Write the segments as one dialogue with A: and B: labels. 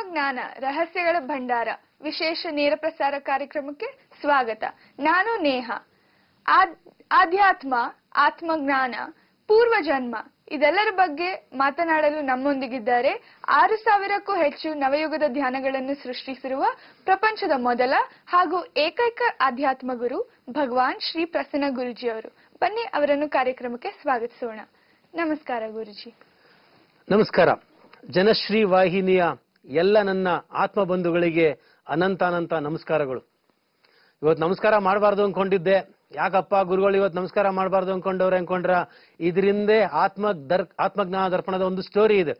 A: ಆತ್ಮಜ್ಞಾನ ರಹಸ್ಯಗಳ ಭಂಡಾರ ವಿಶೇಷ ನೇರ ಪ್ರಸಾರ ಕಾರ್ಯಕ್ರಮಕ್ಕೆ ಸ್ವಾಗತ. ನಾನು ನೇಹ. ಆಧ್ಯಾತ್ಮ, ಆತ್ಮಜ್ಞಾನ, ಪೂರ್ವಜನ್ಮ ಇದೆಲ್ಲರ ಬಗ್ಗೆ ಮಾತನಾಡಲು ನಮ್ಮೊಂದಿಗಿದ್ದಾರೆ 6000ಕ್ಕೂ ಹೆಚ್ಚು ನವಯುಗದ ಧ್ಯಾನಗಳನ್ನು ಸೃಷ್ಟಿಸಿರುವ ಪ್ರಪಂಚದ ಮೊದಲ ಹಾಗೂ ಏಕೈಕ ಆಧ್ಯಾತ್ಮ ಗುರು ಭಗವಾನ್ ಶ್ರೀ ಪ್ರಸನ್ನ ಗುರುಜಿ ಅವರು. ಬನ್ನಿ ಅವರನ್ನು ಕಾರ್ಯಕ್ರಮಕ್ಕೆ ಸ್ವಾಗತಿಸೋಣ. ನಮಸ್ಕಾರ ಗುರುಜಿ.
B: ನಮಸ್ಕಾರ. ಜನಶ್ರೀ ವಾಹಿನಿಯ ಎಲ್ಲ ನನ್ನ ಆತ್ಮ ಬಂಧುಗಳಿಗೆ ಅನಂತಾನಂತ ನಮಸ್ಕಾರಗಳು. ಇವತ್ತು ನಮಸ್ಕಾರ ಮಾಡಬಾರ್ದು ಅನ್ಕೊಂಡಿದ್ದೆ. ಯಾಕಪ್ಪ ಗುರುಗಳು ಇವತ್ತು ನಮಸ್ಕಾರ ಮಾಡಬಾರ್ದು ಅನ್ಕೊಂಡ್ರ ಇದರಿಂದೇ ಆತ್ಮಜ್ಞಾನ ದರ್ಪಣದ ಒಂದು ಸ್ಟೋರಿ ಇದೆ.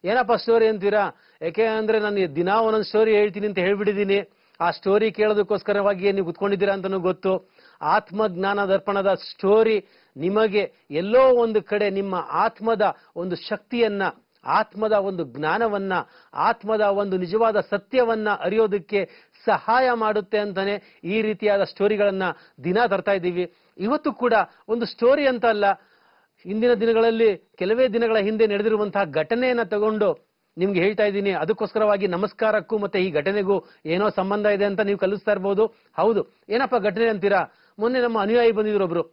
B: ಏನಪ್ಪ ಸ್ಟೋರಿ ಅಂತೀರಾ? ಯಾಕೆ ಅಂದ್ರೆ ನಾನು ದಿನಾ ಒಂದೊಂದು ಸ್ಟೋರಿ ಹೇಳ್ತೀನಿ ಅಂತ ಹೇಳ್ಬಿಟ್ಟಿದ್ದೀನಿ. ಆ ಸ್ಟೋರಿ ಕೇಳೋದಕ್ಕೋಸ್ಕರವಾಗಿ ನೀವು ಕುತ್ಕೊಂಡಿದ್ದೀರಾ ಅಂತನೂ ಗೊತ್ತು. ಆತ್ಮಜ್ಞಾನ ದರ್ಪಣದ ಸ್ಟೋರಿ ನಿಮಗೆ ಎಲ್ಲೋ ಒಂದು ಕಡೆ ನಿಮ್ಮ ಆತ್ಮದ ಒಂದು ಶಕ್ತಿಯನ್ನ, ಆತ್ಮದ ಒಂದು ಜ್ಞಾನವನ್ನ, ಆತ್ಮದ ಒಂದು ನಿಜವಾದ ಸತ್ಯವನ್ನ ಅರಿಯೋದಕ್ಕೆ ಸಹಾಯ ಮಾಡುತ್ತೆ ಅಂತಾನೆ ಈ ರೀತಿಯಾದ ಸ್ಟೋರಿಗಳನ್ನ ದಿನ ತರ್ತಾ ಇದ್ದೀವಿ. ಇವತ್ತು ಕೂಡ ಒಂದು ಸ್ಟೋರಿ ಅಂತ ಅಲ್ಲ, ಹಿಂದಿನ ದಿನಗಳಲ್ಲಿ ಕೆಲವೇ ದಿನಗಳ ಹಿಂದೆ ನಡೆದಿರುವಂತಹ ಘಟನೆಯನ್ನ ತಗೊಂಡು ನಿಮ್ಗೆ ಹೇಳ್ತಾ ಇದ್ದೀನಿ. ಅದಕ್ಕೋಸ್ಕರವಾಗಿ ನಮಸ್ಕಾರಕ್ಕೂ ಮತ್ತೆ ಈ ಘಟನೆಗೂ ಏನೋ ಸಂಬಂಧ ಇದೆ ಅಂತ ನೀವು ಕಲಿಸ್ತಾ ಇರ್ಬೋದು. ಹೌದು, ಏನಪ್ಪ ಘಟನೆ ಅಂತೀರಾ? ಮೊನ್ನೆ ನಮ್ಮ ಅನುಯಾಯಿ ಬಂದಿದ್ರು ಒಬ್ರು.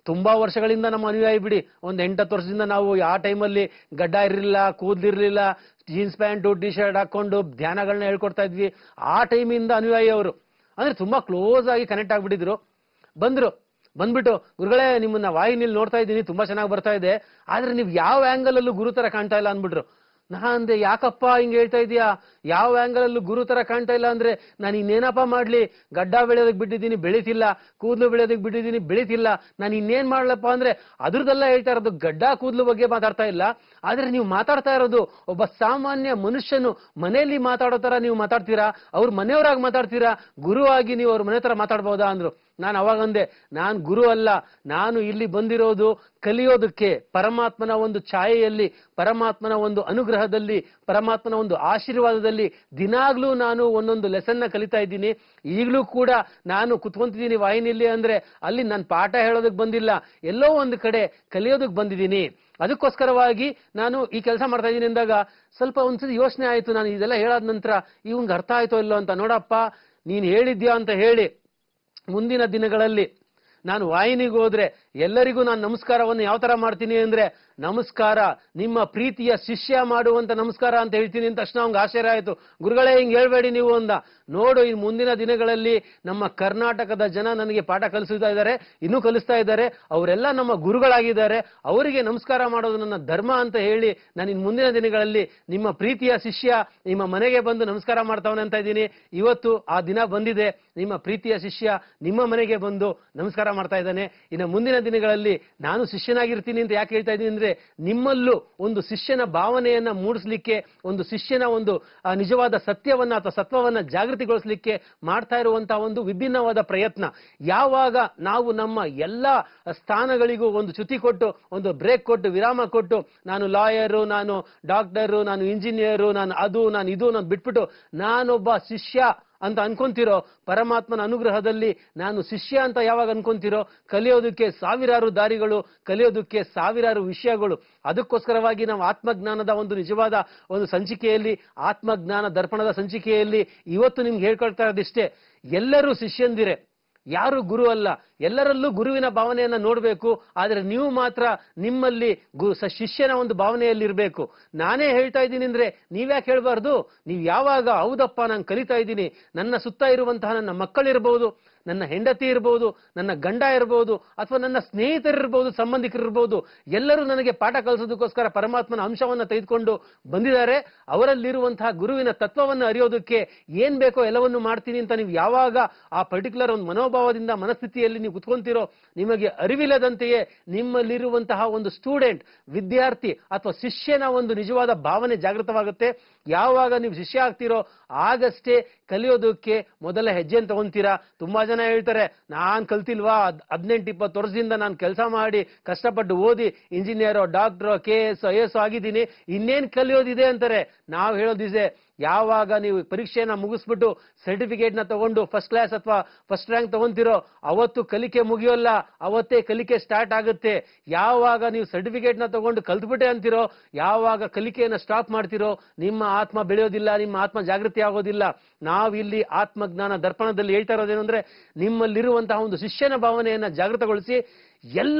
B: ತುಂಬಾ ವರ್ಷಗಳಿಂದ ನಮ್ಮ ಅನುಯಾಯಿ ಬಿಡಿ, ಒಂದು 8-10 ವರ್ಷದಿಂದ ನಾವು ಆ ಟೈಮಲ್ಲಿ ಗಡ್ಡ ಇರಲಿಲ್ಲ, ಕೂದಲಿರ್ಲಿಲ್ಲ, ಜೀನ್ಸ್ ಪ್ಯಾಂಟು ಟಿ ಶರ್ಟ್ ಹಾಕೊಂಡು ಧ್ಯಾನಗಳನ್ನ ಹೇಳ್ಕೊಡ್ತಾ ಇದ್ವಿ. ಆ ಟೈಮಿಂದ ಅನುಯಾಯಿ ಅವರು ಅಂದ್ರೆ ತುಂಬಾ ಕ್ಲೋಸ್ ಆಗಿ ಕನೆಕ್ಟ್ ಆಗ್ಬಿಟ್ಟಿದ್ರು. ಬಂದ್ಬಿಟ್ಟು, ಗುರುಗಳೇ ನಿಮ್ಮನ್ನ ವಾಹಿನಿಯಲ್ಲಿ ನೋಡ್ತಾ ಇದ್ದೀನಿ, ತುಂಬಾ ಚೆನ್ನಾಗಿ ಬರ್ತಾ ಇದೆ, ಆದ್ರೆ ನೀವು ಯಾವ ಆಂಗಲ್ ಅಲ್ಲೂ ಗುರು ತರ ಕಾಣ್ತಾ ಇಲ್ಲ ಅಂದ್ಬಿಟ್ರು. ನಾ ಅಂದೆ, ಯಾಕಪ್ಪ ಹಿಂಗೆ ಹೇಳ್ತಾ ಇದೀಯಾ? ಯಾವ ಆಂಗಲ್ ಅಲ್ಲೂ ಗುರು ತರ ಕಾಣ್ತಾ ಇಲ್ಲ ಅಂದ್ರೆ ನಾನು ಇನ್ನೇನಪ್ಪ ಮಾಡ್ಲಿ? ಗಡ್ಡ ಬೆಳೆಯೋದಕ್ಕೆ ಬಿಟ್ಟಿದ್ದೀನಿ, ಬೆಳೀತಿಲ್ಲ. ಕೂದಲು ಬೆಳೆಯೋದಕ್ಕೆ ಬಿಟ್ಟಿದ್ದೀನಿ, ಬೆಳೀತಿಲ್ಲ. ನಾನು ಇನ್ನೇನ್ ಮಾಡ್ಲಪ್ಪ ಅಂದ್ರೆ ಅದ್ರದ್ದೆಲ್ಲ ಹೇಳ್ತಾ ಇರೋದು, ಗಡ್ಡ ಕೂದಲು ಬಗ್ಗೆ ಮಾತಾಡ್ತಾ ಇಲ್ಲ. ಆದ್ರೆ ನೀವು ಮಾತಾಡ್ತಾ ಇರೋದು ಒಬ್ಬ ಸಾಮಾನ್ಯ ಮನುಷ್ಯನು ಮನೆಯಲ್ಲಿ ಮಾತಾಡೋ ತರ ನೀವು ಮಾತಾಡ್ತೀರಾ, ಅವ್ರ ಮನೆಯವರಾಗಿ ಮಾತಾಡ್ತೀರಾ, ಗುರು ಆಗಿ ನೀವು ಅವ್ರ ಮನೆ ತರ ಮಾತಾಡ್ಬೋದಾ ಅಂದ್ರು. ನಾನು ಅವಾಗಂದೆ, ನಾನ್ ಗುರು ಅಲ್ಲ, ನಾನು ಇಲ್ಲಿ ಬಂದಿರೋದು ಕಲಿಯೋದಕ್ಕೆ, ಪರಮಾತ್ಮನ ಒಂದು ಛಾಯೆಯಲ್ಲಿ, ಪರಮಾತ್ಮನ ಒಂದು ಅನುಗ್ರಹದಲ್ಲಿ, ಪರಮಾತ್ಮನ ಒಂದು ಆಶೀರ್ವಾದದಲ್ಲಿ ದಿನಾಗ್ಲೂ ನಾನು ಒಂದೊಂದು ಲೆಸನ್ನ ಕಲಿತಾ ಇದ್ದೀನಿ. ಈಗಲೂ ಕೂಡ ನಾನು ಕುತ್ಕೊಂತಿದ್ದೀನಿ ವಾಹಿನಿಯಲ್ಲಿ ಅಂದ್ರೆ ಅಲ್ಲಿ ನಾನು ಪಾಠ ಹೇಳೋದಕ್ಕೆ ಬಂದಿಲ್ಲ, ಎಲ್ಲೋ ಒಂದು ಕಡೆ ಕಲಿಯೋದಕ್ಕೆ ಬಂದಿದ್ದೀನಿ. ಅದಕ್ಕೋಸ್ಕರವಾಗಿ ನಾನು ಈ ಕೆಲಸ ಮಾಡ್ತಾ ಇದ್ದೀನಿ ಅಂದಾಗ ಸ್ವಲ್ಪ ಒಂದ್ಸತಿ ಯೋಚನೆ ಆಯ್ತು. ನಾನು ಇದೆಲ್ಲ ಹೇಳಾದ ನಂತರ ಇವಂಗೆ ಅರ್ಥ ಆಯ್ತೋ ಇಲ್ಲೋ ಅಂತ. ನೋಡಪ್ಪ, ನೀನ್ ಹೇಳಿದ್ಯಾ ಅಂತ ಹೇಳಿ ಮುಂದಿನ ದಿನಗಳಲ್ಲಿ ನಾನು ವಾಹಿನಿಗೆ ಹೋದ್ರೆ ಎಲ್ಲರಿಗೂ ನಾನು ನಮಸ್ಕಾರವನ್ನು ಯಾವ ತರ ಮಾಡ್ತೀನಿ ಅಂದ್ರೆ, ನಮಸ್ಕಾರ ನಿಮ್ಮ ಪ್ರೀತಿಯ ಶಿಷ್ಯ ಮಾಡುವಂತ ನಮಸ್ಕಾರ ಅಂತ ಹೇಳ್ತೀನಿ ಅಂತ ತಕ್ಷಣ ಅವ್ನಿಗೆ ಆಶ್ಚರ್ಯ ಆಯ್ತು. ಗುರುಗಳೇ ಹಿಂಗ್ ಹೇಳ್ಬೇಡಿ ನೀವು ಅಂದ. ನೋಡು, ಈ ಮುಂದಿನ ದಿನಗಳಲ್ಲಿ ನಮ್ಮ ಕರ್ನಾಟಕದ ಜನ ನನಗೆ ಪಾಠ ಕಲಿಸ್ತಾ ಇದ್ದಾರೆ, ಇನ್ನೂ ಕಲಿಸ್ತಾ ಇದ್ದಾರೆ, ಅವರೆಲ್ಲ ನಮ್ಮ ಗುರುಗಳಾಗಿದ್ದಾರೆ, ಅವರಿಗೆ ನಮಸ್ಕಾರ ಮಾಡೋದು ನನ್ನ ಧರ್ಮ ಅಂತ ಹೇಳಿ ನಾನು ಇನ್ನು ಮುಂದಿನ ದಿನಗಳಲ್ಲಿ ನಿಮ್ಮ ಪ್ರೀತಿಯ ಶಿಷ್ಯ ನಿಮ್ಮ ಮನೆಗೆ ಬಂದು ನಮಸ್ಕಾರ ಮಾಡ್ತಾವನೆ ಅಂತ ಇದ್ದೀನಿ. ಇವತ್ತು ಆ ದಿನ ಬಂದಿದೆ, ನಿಮ್ಮ ಪ್ರೀತಿಯ ಶಿಷ್ಯ ನಿಮ್ಮ ಮನೆಗೆ ಬಂದು ನಮಸ್ಕಾರ ಮಾಡ್ತಾ ಇದ್ದಾನೆ. ಇನ್ನು ಮುಂದಿನ ದಿನಗಳಲ್ಲಿ ನಾನು ಶಿಷ್ಯನಾಗಿರ್ತೀನಿ ಅಂತ ಯಾಕೆ ಹೇಳ್ತಾ ಇದ್ದೀನಿ ಅಂದ್ರೆ, ನಿಮ್ಮಲ್ಲೂ ಒಂದು ಶಿಷ್ಯನ ಭಾವನೆಯನ್ನ ಮೂಡಿಸ್ಲಿಕ್ಕೆ, ಒಂದು ಶಿಷ್ಯನ ಒಂದು ನಿಜವಾದ ಸತ್ಯವನ್ನ ಅಥವಾ ಸತ್ವವನ್ನ ಜಾಗೃತಿಗೊಳಿಸಲಿಕ್ಕೆ ಮಾಡ್ತಾ ಇರುವಂತಹ ಒಂದು ವಿಭಿನ್ನವಾದ ಪ್ರಯತ್ನ. ಯಾವಾಗ ನಾವು ನಮ್ಮ ಎಲ್ಲಾ ಸ್ಥಾನಗಳಿಗೂ ಒಂದು ಚ್ಯುತಿ ಕೊಟ್ಟು, ಒಂದು ಬ್ರೇಕ್ ಕೊಟ್ಟು, ವಿರಾಮ ಕೊಟ್ಟು, ನಾನು ಲಾಯರು, ನಾನು ಡಾಕ್ಟರು, ನಾನು ಇಂಜಿನಿಯರು, ನಾನು ಅದು, ನಾನು ಇದು, ನಾನು ಬಿಟ್ಬಿಟ್ಟು ನಾನೊಬ್ಬ ಶಿಷ್ಯ ಅಂತ ಅನ್ಕೊಂತಿರೋ, ಪರಮಾತ್ಮನ ಅನುಗ್ರಹದಲ್ಲಿ ನಾನು ಶಿಷ್ಯ ಅಂತ ಯಾವಾಗ ಅನ್ಕೊಂತಿರೋ, ಕಲಿಯೋದಕ್ಕೆ ಸಾವಿರಾರು ದಾರಿಗಳು, ಕಲಿಯೋದಕ್ಕೆ ಸಾವಿರಾರು ವಿಷಯಗಳು. ಅದಕ್ಕೋಸ್ಕರವಾಗಿ ನಾವು ಆತ್ಮಜ್ಞಾನದ ಒಂದು ನಿಜವಾದ ಒಂದು ಸಂಚಿಕೆಯಲ್ಲಿ, ಆತ್ಮಜ್ಞಾನ ದರ್ಪಣದ ಸಂಚಿಕೆಯಲ್ಲಿ ಇವತ್ತು ನಿಮ್ಗೆ ಹೇಳ್ಕೊಳ್ತಾ ಇರೋದಿಷ್ಟೇ. ಎಲ್ಲರೂ ಶಿಷ್ಯಂದಿರೆ, ಯಾರು ಗುರು ಅಲ್ಲ. ಎಲ್ಲರಲ್ಲೂ ಗುರುವಿನ ಭಾವನೆಯನ್ನ ನೋಡ್ಬೇಕು. ಆದ್ರೆ ನೀವು ಮಾತ್ರ ನಿಮ್ಮಲ್ಲಿ ಶಿಷ್ಯನ ಒಂದು ಭಾವನೆಯಲ್ಲಿ ಇರಬೇಕು. ನಾನೇ ಹೇಳ್ತಾ ಇದ್ದೀನಿ ಅಂದ್ರೆ ನೀವ್ಯಾಕೆ ಹೇಳ್ಬಾರ್ದು? ನೀವು ಯಾವಾಗ ಹೌದಪ್ಪ ನಾನು ಕಲಿತಾ ಇದ್ದೀನಿ, ನನ್ನ ಸುತ್ತ ಇರುವಂತಹ ನನ್ನ ಮಕ್ಕಳಿರ್ಬೋದು, ನನ್ನ ಹೆಂಡತಿ ಇರ್ಬೋದು, ನನ್ನ ಗಂಡ ಇರ್ಬೋದು, ಅಥವಾ ನನ್ನ ಸ್ನೇಹಿತರಿರ್ಬೋದು, ಸಂಬಂಧಿಕರಿರ್ಬೋದು, ಎಲ್ಲರೂ ನನಗೆ ಪಾಠ ಕಲಿಸೋದಕ್ಕೋಸ್ಕರ ಪರಮಾತ್ಮನ ಅಂಶವನ್ನ ತೆಗೆದುಕೊಂಡು ಬಂದಿದ್ದಾರೆ. ಅವರಲ್ಲಿರುವಂತಹ ಗುರುವಿನ ತತ್ವವನ್ನು ಅರಿಯೋದಕ್ಕೆ ಏನ್ ಬೇಕೋ ಎಲ್ಲವನ್ನು ಮಾಡ್ತೀನಿ ಅಂತ ನೀವು ಯಾವಾಗ ಆ ಪರ್ಟಿಕ್ಯುಲರ್ ಒಂದು ಮನೋಭಾವದಿಂದ, ಮನಸ್ಥಿತಿಯಲ್ಲಿ ನೀವು ಕುತ್ಕೊಂತೀರೋ, ನಿಮಗೆ ಅರಿವಿಲ್ಲದಂತೆಯೇ ನಿಮ್ಮಲ್ಲಿರುವಂತಹ ಒಂದು ಸ್ಟೂಡೆಂಟ್, ವಿದ್ಯಾರ್ಥಿ ಅಥವಾ ಶಿಷ್ಯನ ಒಂದು ನಿಜವಾದ ಭಾವನೆ ಜಾಗೃತವಾಗುತ್ತೆ. ಯಾವಾಗ ನೀವು ಶಿಷ್ಯ ಆಗ್ತಿರೋ ಆಗಷ್ಟೇ ಕಲಿಯೋದಕ್ಕೆ ಮೊದಲ ಹೆಜ್ಜೆ ತಗೊಂತೀರಾ. ತುಂಬಾ ಜನ ಹೇಳ್ತಾರೆ, ನಾನ್ ಕಲ್ತಿಲ್ವಾ, 18-20 ವರ್ಷದಿಂದ ನಾನು ಕೆಲಸ ಮಾಡಿ ಕಷ್ಟಪಟ್ಟು ಓದಿ ಇಂಜಿನಿಯರೋ, ಡಾಕ್ಟರೋ, KS, IAS ಆಗಿದ್ದೀನಿ, ಇನ್ನೇನ್ ಕಲಿಯೋದಿದೆ ಅಂತಾರೆ. ನಾವು ಹೇಳೋದಿದೆ, ಯಾವಾಗ ನೀವು ಪರೀಕ್ಷೆಯನ್ನ ಮುಗಿಸ್ಬಿಟ್ಟು ಸರ್ಟಿಫಿಕೇಟ್ ನ ತಗೊಂಡು ಫಸ್ಟ್ ಕ್ಲಾಸ್ ಅಥವಾ ಫಸ್ಟ್ ರ್ಯಾಂಕ್ ತಗೊಂತೀರೋ ಅವತ್ತು ಕಲಿಕೆ ಮುಗಿಯೋಲ್ಲ, ಅವತ್ತೇ ಕಲಿಕೆ ಸ್ಟಾರ್ಟ್ ಆಗುತ್ತೆ. ಯಾವಾಗ ನೀವು ಸರ್ಟಿಫಿಕೇಟ್ ನ ತಗೊಂಡು ಕಲ್ತ್ಬಿಟ್ಟೆ ಅಂತಿರೋ, ಯಾವಾಗ ಕಲಿಕೆಯನ್ನ ಸ್ಟಾಪ್ ಮಾಡ್ತಿರೋ, ನಿಮ್ಮ ಆತ್ಮ ಬೆಳೆಯೋದಿಲ್ಲ, ನಿಮ್ಮ ಆತ್ಮ ಜಾಗೃತಿ ಆಗೋದಿಲ್ಲ. ನಾವಿಲ್ಲಿ ಆತ್ಮಜ್ಞಾನ ದರ್ಪಣದಲ್ಲಿ ಹೇಳ್ತಾ ಇರೋದೇನು ಅಂದ್ರೆ, ನಿಮ್ಮಲ್ಲಿರುವಂತಹ ಒಂದು ಶಿಷ್ಯನ ಭಾವನೆಯನ್ನ ಜಾಗೃತಗೊಳಿಸಿ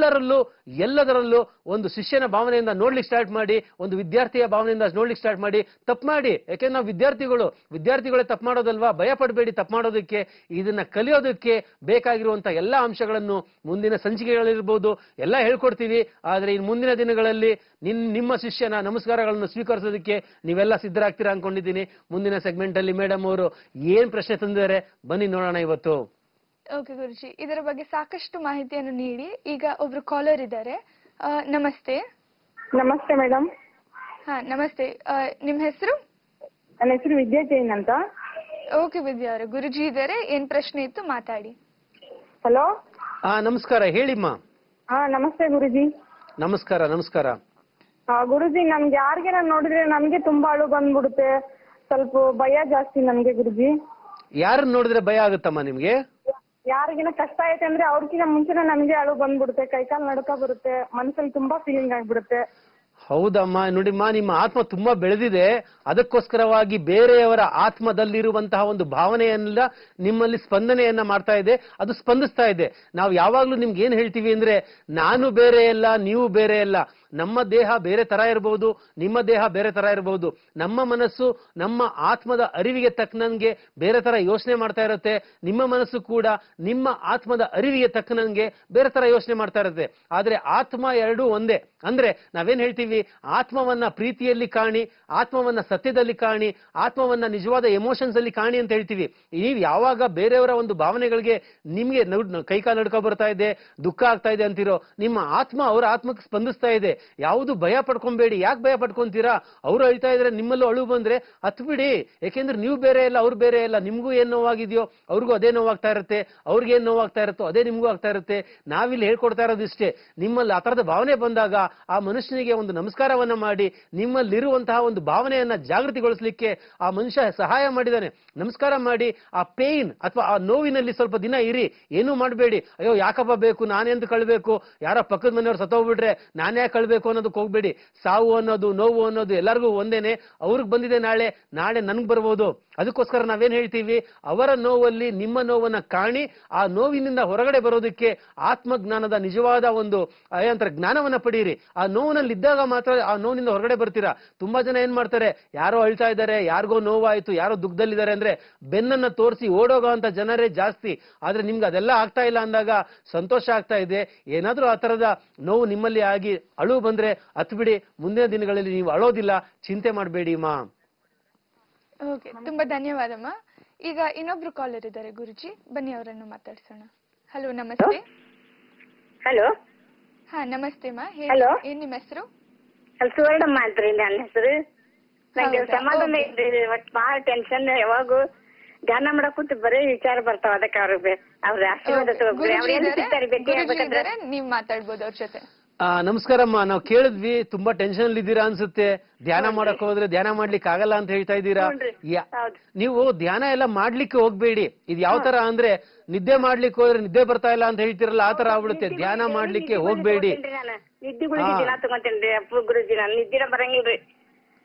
B: ಎಲ್ಲದರಲ್ಲೂ ಒಂದು ಶಿಷ್ಯನ ಭಾವನೆಯಿಂದ ನೋಡ್ಲಿಕ್ಕೆ ಸ್ಟಾರ್ಟ್ ಮಾಡಿ, ಒಂದು ವಿದ್ಯಾರ್ಥಿಯ ಭಾವನೆಯಿಂದ ನೋಡ್ಲಿಕ್ಕೆ ಸ್ಟಾರ್ಟ್ ಮಾಡಿ. ತಪ್ಪು ಮಾಡಿ, ಯಾಕೆಂದ್ರೆ ನಾವು ವಿದ್ಯಾರ್ಥಿಗಳೇ ತಪ್ಪು ಮಾಡೋದಲ್ವಾ? ಭಯ ಪಡಬೇಡಿ ತಪ್ಪು ಮಾಡೋದಕ್ಕೆ. ಇದನ್ನ ಕಲಿಯೋದಕ್ಕೆ ಬೇಕಾಗಿರುವಂತ ಎಲ್ಲಾ ಅಂಶಗಳನ್ನು ಮುಂದಿನ ಸಂಚಿಕೆಗಳಿರ್ಬೋದು ಎಲ್ಲ ಹೇಳ್ಕೊಡ್ತೀವಿ. ಆದ್ರೆ ಇನ್ನು ಮುಂದಿನ ದಿನಗಳಲ್ಲಿ ನಿಮ್ಮ ಶಿಷ್ಯನ ನಮಸ್ಕಾರಗಳನ್ನು ಸ್ವೀಕರಿಸೋದಕ್ಕೆ ನೀವೆಲ್ಲ ಸಿದ್ಧರಾಗ್ತೀರಾ ಅನ್ಕೊಂಡಿದ್ದೀನಿ. ಮುಂದಿನ ಸೆಗ್ಮೆಂಟ್ ಅಲ್ಲಿ ಮೇಡಮ್ ಅವರು ಏನ್ ಪ್ರಶ್ನೆ ತಂದಿದ್ದಾರೆ ಬನ್ನಿ ನೋಡೋಣ ಇವತ್ತು.
A: ಓಕೆ ಗುರುಜಿ, ಇದರ ಬಗ್ಗೆ ಸಾಕಷ್ಟು ಮಾಹಿತಿಯನ್ನು ನೀಡಿ. ಈಗ ಒಬ್ರು ಕಾಲರ್ ಇದ್ದಾರೆ. ನಮಸ್ತೆ.
C: ನಮಸ್ತೆ ಮೇಡಮ್.
A: ಹಾ ನಮಸ್ತೆ. ನಿಮ್ಮ ಹೆಸರು?
C: ನನ್ನ ಹೆಸರು ವಿದ್ಯಾ ಜೈನ್ ಅಂತ.
A: ಓಕೆ ವಿದ್ಯಾ ಅವರೇ, ಗುರುಜಿ ಇದ್ದಾರೆ, ಏನ್ ಪ್ರಶ್ನೆ ಇತ್ತು ಮಾತಾಡಿ.
C: ಹಲೋ.
B: ನಮಸ್ಕಾರ, ಹೇಳಿಮ್ಮ.
C: ನಮಸ್ತೆ ಗುರುಜಿ.
B: ನಮಸ್ಕಾರ.
C: ಗುರುಜಿ, ನಮ್ಗೆ ಯಾರಿಗೆ ನಾನು ನೋಡಿದ್ರೆ ನಮ್ಗೆ ತುಂಬಾ ಅಳು ಬಂದ್ಬಿಡುತ್ತೆ, ಸ್ವಲ್ಪ ಭಯ ಜಾಸ್ತಿ ನಮ್ಗೆ ಗುರುಜಿ.
B: ಯಾರನ್ನ ನೋಡಿದ್ರೆ ಭಯ ಆಗುತ್ತಮ್ಮ ನಿಮ್ಗೆ?
C: ಯಾರಿಗಿನ ಕಷ್ಟ ಐತೆ ಅಂದ್ರೆ ಅವ್ರಿಗಿನ ಮುಂಚೆನೆ ನಮ್ಗೆ ಅಳು ಬಂದ್ಬಿಡುತ್ತೆ, ಕೈಕಾಲು ನಡುಕ ಬರುತ್ತೆ, ಮನಸ್ಸಲ್ಲಿ ತುಂಬಾ ಫೀಲಿಂಗ್ ಆಗ್ಬಿಡುತ್ತೆ.
B: ಹೌದಮ್ಮ, ನೋಡಿಮ್ಮ, ನಿಮ್ಮ ಆತ್ಮ ತುಂಬಾ ಬೆಳೆದಿದೆ. ಅದಕ್ಕೋಸ್ಕರವಾಗಿ ಬೇರೆಯವರ ಆತ್ಮದಲ್ಲಿರುವಂತಹ ಒಂದು ಭಾವನೆಯನ್ನ ನಿಮ್ಮಲ್ಲಿ ಸ್ಪಂದನೆಯನ್ನ ಮಾಡ್ತಾ ಇದೆ, ಅದು ಸ್ಪಂದಿಸ್ತಾ ಇದೆ. ನಾವು ಯಾವಾಗ್ಲೂ ನಿಮ್ಗೆ ಏನ್ ಹೇಳ್ತೀವಿ ಅಂದ್ರೆ, ನಾನು ಬೇರೆ ಅಲ್ಲ, ನೀವು ಬೇರೆ ಅಲ್ಲ. ನಮ್ಮ ದೇಹ ಬೇರೆ ತರ ಇರಬಹುದು, ನಿಮ್ಮ ದೇಹ ಬೇರೆ ತರ ಇರಬಹುದು. ನಮ್ಮ ಮನಸ್ಸು ನಮ್ಮ ಆತ್ಮದ ಅರಿವಿಗೆ ತಕ್ಕನಂಗೆ ಬೇರೆ ತರ ಯೋಚನೆ ಮಾಡ್ತಾ ಇರುತ್ತೆ. ನಿಮ್ಮ ಮನಸ್ಸು ಕೂಡ ನಿಮ್ಮ ಆತ್ಮದ ಅರಿವಿಗೆ ತಕ್ಕನಂಗೆ ಬೇರೆ ತರ ಯೋಚನೆ ಮಾಡ್ತಾ ಇರುತ್ತೆ. ಆದ್ರೆ ಆತ್ಮ ಎರಡೂ ಒಂದೇ. ಅಂದ್ರೆ ನಾವೇನ್ ಹೇಳ್ತೀವಿ, ಆತ್ಮವನ್ನ ಪ್ರೀತಿಯಲ್ಲಿ ಕಾಣಿ, ಆತ್ಮವನ್ನ ಸತ್ಯದಲ್ಲಿ ಕಾಣಿ, ಆತ್ಮವನ್ನ ನಿಜವಾದ ಎಮೋಷನ್ಸ್ ಅಲ್ಲಿ ಕಾಣಿ ಅಂತ ಹೇಳ್ತೀವಿ. ನೀವು ಯಾವಾಗ ಬೇರೆಯವರ ಒಂದು ಭಾವನೆಗಳಿಗೆ ನಿಮ್ಗೆ ಕೈಕಾಲು ನಡ್ಕೊ ಬರ್ತಾ ಇದೆ, ದುಃಖ ಆಗ್ತಾ ಇದೆ ಅಂತಿರೋ, ನಿಮ್ಮ ಆತ್ಮ ಅವರ ಆತ್ಮಕ್ಕೆ ಸ್ಪಂದಿಸ್ತಾ ಇದೆ. ಯಾವುದು ಭಯ ಪಡ್ಕೊಂಬೇಡಿ. ಯಾಕೆ ಭಯ ಪಡ್ಕೊಂತೀರಾ? ಅವ್ರು ಅಳ್ತಾ ಇದ್ರೆ ನಿಮ್ಮಲ್ಲೂ ಅಳು ಬಂದ್ರೆ ಹತ್ ಬಿಡಿ. ಯಾಕೆಂದ್ರೆ ನೀವು ಬೇರೆ ಇಲ್ಲ, ಅವ್ರು ಬೇರೆ ಇಲ್ಲ. ನಿಮ್ಗೂ ಏನ್ ನೋವಾಗಿದೆಯೋ ಅವ್ರಿಗೂ ಅದೇ ನೋವಾಗ್ತಾ ಇರುತ್ತೆ, ಅವ್ರಿಗೆ ಏನ್ ನೋವಾಗ್ತಾ ಇರುತ್ತೋ ಅದೇ ನಿಮ್ಗೂ ಆಗ್ತಾ ಇರುತ್ತೆ. ನಾವಿಲ್ಲಿ ಹೇಳ್ಕೊಡ್ತಾ ಇರೋದಿಷ್ಟೇ, ನಿಮ್ಮಲ್ಲಿ ಆ ತರದ ಭಾವನೆ ಬಂದಾಗ ಆ ಮನುಷ್ಯನಿಗೆ ಒಂದು ನಮಸ್ಕಾರವನ್ನ ಮಾಡಿ ನಿಮ್ಮಲ್ಲಿರುವಂತಹ ಒಂದು ಭಾವನೆಯನ್ನ ಜಾಗೃತಿಗೊಳಿಸ್ಲಿಕ್ಕೆ ಆ ಮನುಷ್ಯ ಸಹಾಯ ಮಾಡಿದಾನೆ. ನಮಸ್ಕಾರ ಮಾಡಿ ಆ ಪೇನ್ ಅಥವಾ ಆ ನೋವಿನಲ್ಲಿ ಸ್ವಲ್ಪ ದಿನ ಇರಿ, ಏನೂ ಮಾಡಬೇಡಿ. ಅಯ್ಯೋ ಯಾಕಪ್ಪ ಬೇಕು, ನಾನೆಂದು ಕಳ್ಬೇಕು, ಯಾರೋ ಪಕ್ಕದ ಮನೆಯವ್ರು ಸತ್ತೋಗ್ಬಿಟ್ರೆ ನಾನೇ ಯಾಕೆ ಕಳ್ಬೇಕು ಅನ್ನೋದಕ್ಕೆ ಹೋಗ್ಬೇಡಿ. ಸಾವು ಅನ್ನೋದು ನೋವು ಅನ್ನೋದು ಎಲ್ಲರಿಗೂ ಒಂದೇನೆ. ಅವ್ರಿಗೆ ಬಂದಿದೆ ನಾಳೆ ನನ್ಗೆ ಬರ್ಬೋದು. ಅದಕ್ಕೋಸ್ಕರ ನಾವೇನ್ ಹೇಳ್ತೀವಿ, ಅವರ ನೋವಲ್ಲಿ ನಿಮ್ಮ ನೋವನ್ನ ಕಾಣಿ, ಆ ನೋವಿನಿಂದ ಹೊರಗಡೆ ಬರೋದಕ್ಕೆ ಆತ್ಮಜ್ಞಾನದ ನಿಜವಾದ ಒಂದು ಜ್ಞಾನವನ್ನ ಪಡೀರಿ. ಆ ನೋವಿನಲ್ಲಿ ಇದ್ದಾಗ ಮಾತ್ರ ಆ ನೋವಿನಿಂದ ಹೊರಗಡೆ ಬರ್ತೀರಾ. ತುಂಬಾ ಜನ ಏನ್ ಮಾಡ್ತಾರೆ, ಯಾರೋ ಅಳ್ತಾ ಇದ್ದಾರೆ, ಯಾರಿಗೋ ನೋವಾಯ್ತು, ಯಾರೋ ದುಃಖದಲ್ಲಿದ್ದಾರೆ ಅಂದ್ರೆ ಬೆನ್ನನ್ನ ತೋರಿಸಿ ಓಡೋಗೋ ಅಂತ ಜನರೇ ಜಾಸ್ತಿ. ಆದ್ರೆ ನಿಮ್ಗೆ ಅದೆಲ್ಲ ಆಗ್ತಾ ಇಲ್ಲ ಅಂದಾಗ ಸಂತೋಷ ಆಗ್ತಾ ಇದೆ. ಏನಾದ್ರೂ ಆ ತರದ ನೋವು ನಿಮ್ಮಲ್ಲಿ ಆಗಿ ಅಳು ಬಂದ್ರೆ ಹತ್ ಬಿಡಿ. ಮುಂದಿನ ದಿನಗಳಲ್ಲಿ ನೀವು ಅಳೋದಿಲ್ಲ, ಚಿಂತೆ ಮಾಡಬೇಡಿ ಮಾ.
A: ಓಕೆ, ತುಂಬಾ ಧನ್ಯವಾದಮ್ಮ. ಈಗ ಇನ್ನೊಬ್ರು ಕಾಲರ್ ಇದ್ದಾರೆ ಗುರುಜಿ, ಬನ್ನಿ ಅವರನ್ನು ಮಾತಾಡ್ಸೋಣ. ಹಲೋ ನಮಸ್ತೆ.
C: ಹಲೋ.
A: ಹಾ ನಮಸ್ತೆ ಮಾ,
C: Hello.
A: ಏನ್ ನಿಮ್ಮ ಹೆಸರು?
C: ಸುವರ್ಣಮ್ಮ ಅಂತ್ರಿ ನನ್ನ ಹೆಸರು. ನಂಗೆ
A: ಹೌದಾ?
C: ಸಮಾಧಾನ
A: Okay.
C: ಇದೆ, ಒಟ್ಟು ಬಹಳ ಟೆನ್ಷನ್. ಯಾವಾಗೂ ಧ್ಯಾನ ಮಾಡಕ್ ಕೂತು ಬರೀ ವಿಚಾರ ಬರ್ತಾವ. ಅದಕ್ಕೆ ಅವ್ರ ಆಶೀರ್ವಾದ ತಗೋಬ್ರಿ. ಅವ್ರು ಎಲ್ಲಿ ಸಿಗ್ತಾರೆ ಭೇಟಿ ಆಗ್ಬೇಕಂದ್ರೆ?
A: ನೀವ್ ಮಾತಾಡ್ಬೋದು ಅವ್ರ ಜೊತೆ.
B: ನಮಸ್ಕಾರಮ್ಮ, ನಾವು ಕೇಳಿದ್ವಿ ತುಂಬಾ ಟೆನ್ಷನ್ ಅಲ್ಲಿ ಇದ್ದೀರಾ ಅನ್ಸುತ್ತೆ. ಧ್ಯಾನ ಮಾಡಕ್ ಹೋದ್ರೆ ಧ್ಯಾನ ಮಾಡ್ಲಿಕ್ಕೆ ಆಗಲ್ಲ ಅಂತ ಹೇಳ್ತಾ ಇದ್ದೀರಾ.
C: ಹೌದು.
B: ನೀವು ಧ್ಯಾನ ಎಲ್ಲ ಮಾಡ್ಲಿಕ್ಕೆ ಹೋಗ್ಬೇಡಿ. ಇದು ಯಾವ ತರ ಅಂದ್ರೆ, ನಿದ್ದೆ ಮಾಡ್ಲಿಕ್ಕೆ ಹೋದ್ರೆ ನಿದ್ದೆ ಬರ್ತಾ ಇಲ್ಲ ಅಂತ ಹೇಳ್ತಿರಲ್ಲ, ಆ ತರ ಆಗ್ಬಿಡುತ್ತೆ. ಧ್ಯಾನ ಮಾಡ್ಲಿಕ್ಕೆ ಹೋಗ್ಬೇಡಿ.
C: ನಿದ್ದೆ ಗುಳಿಗೆ ದಿನ ತಗೊಂತೇನ್ರಿ ಅಪ್ಪು ಗುರುಜಿ. ನಾನು ನಿದ್ದಿನ ಬರಂಗಿಲ್ರಿ.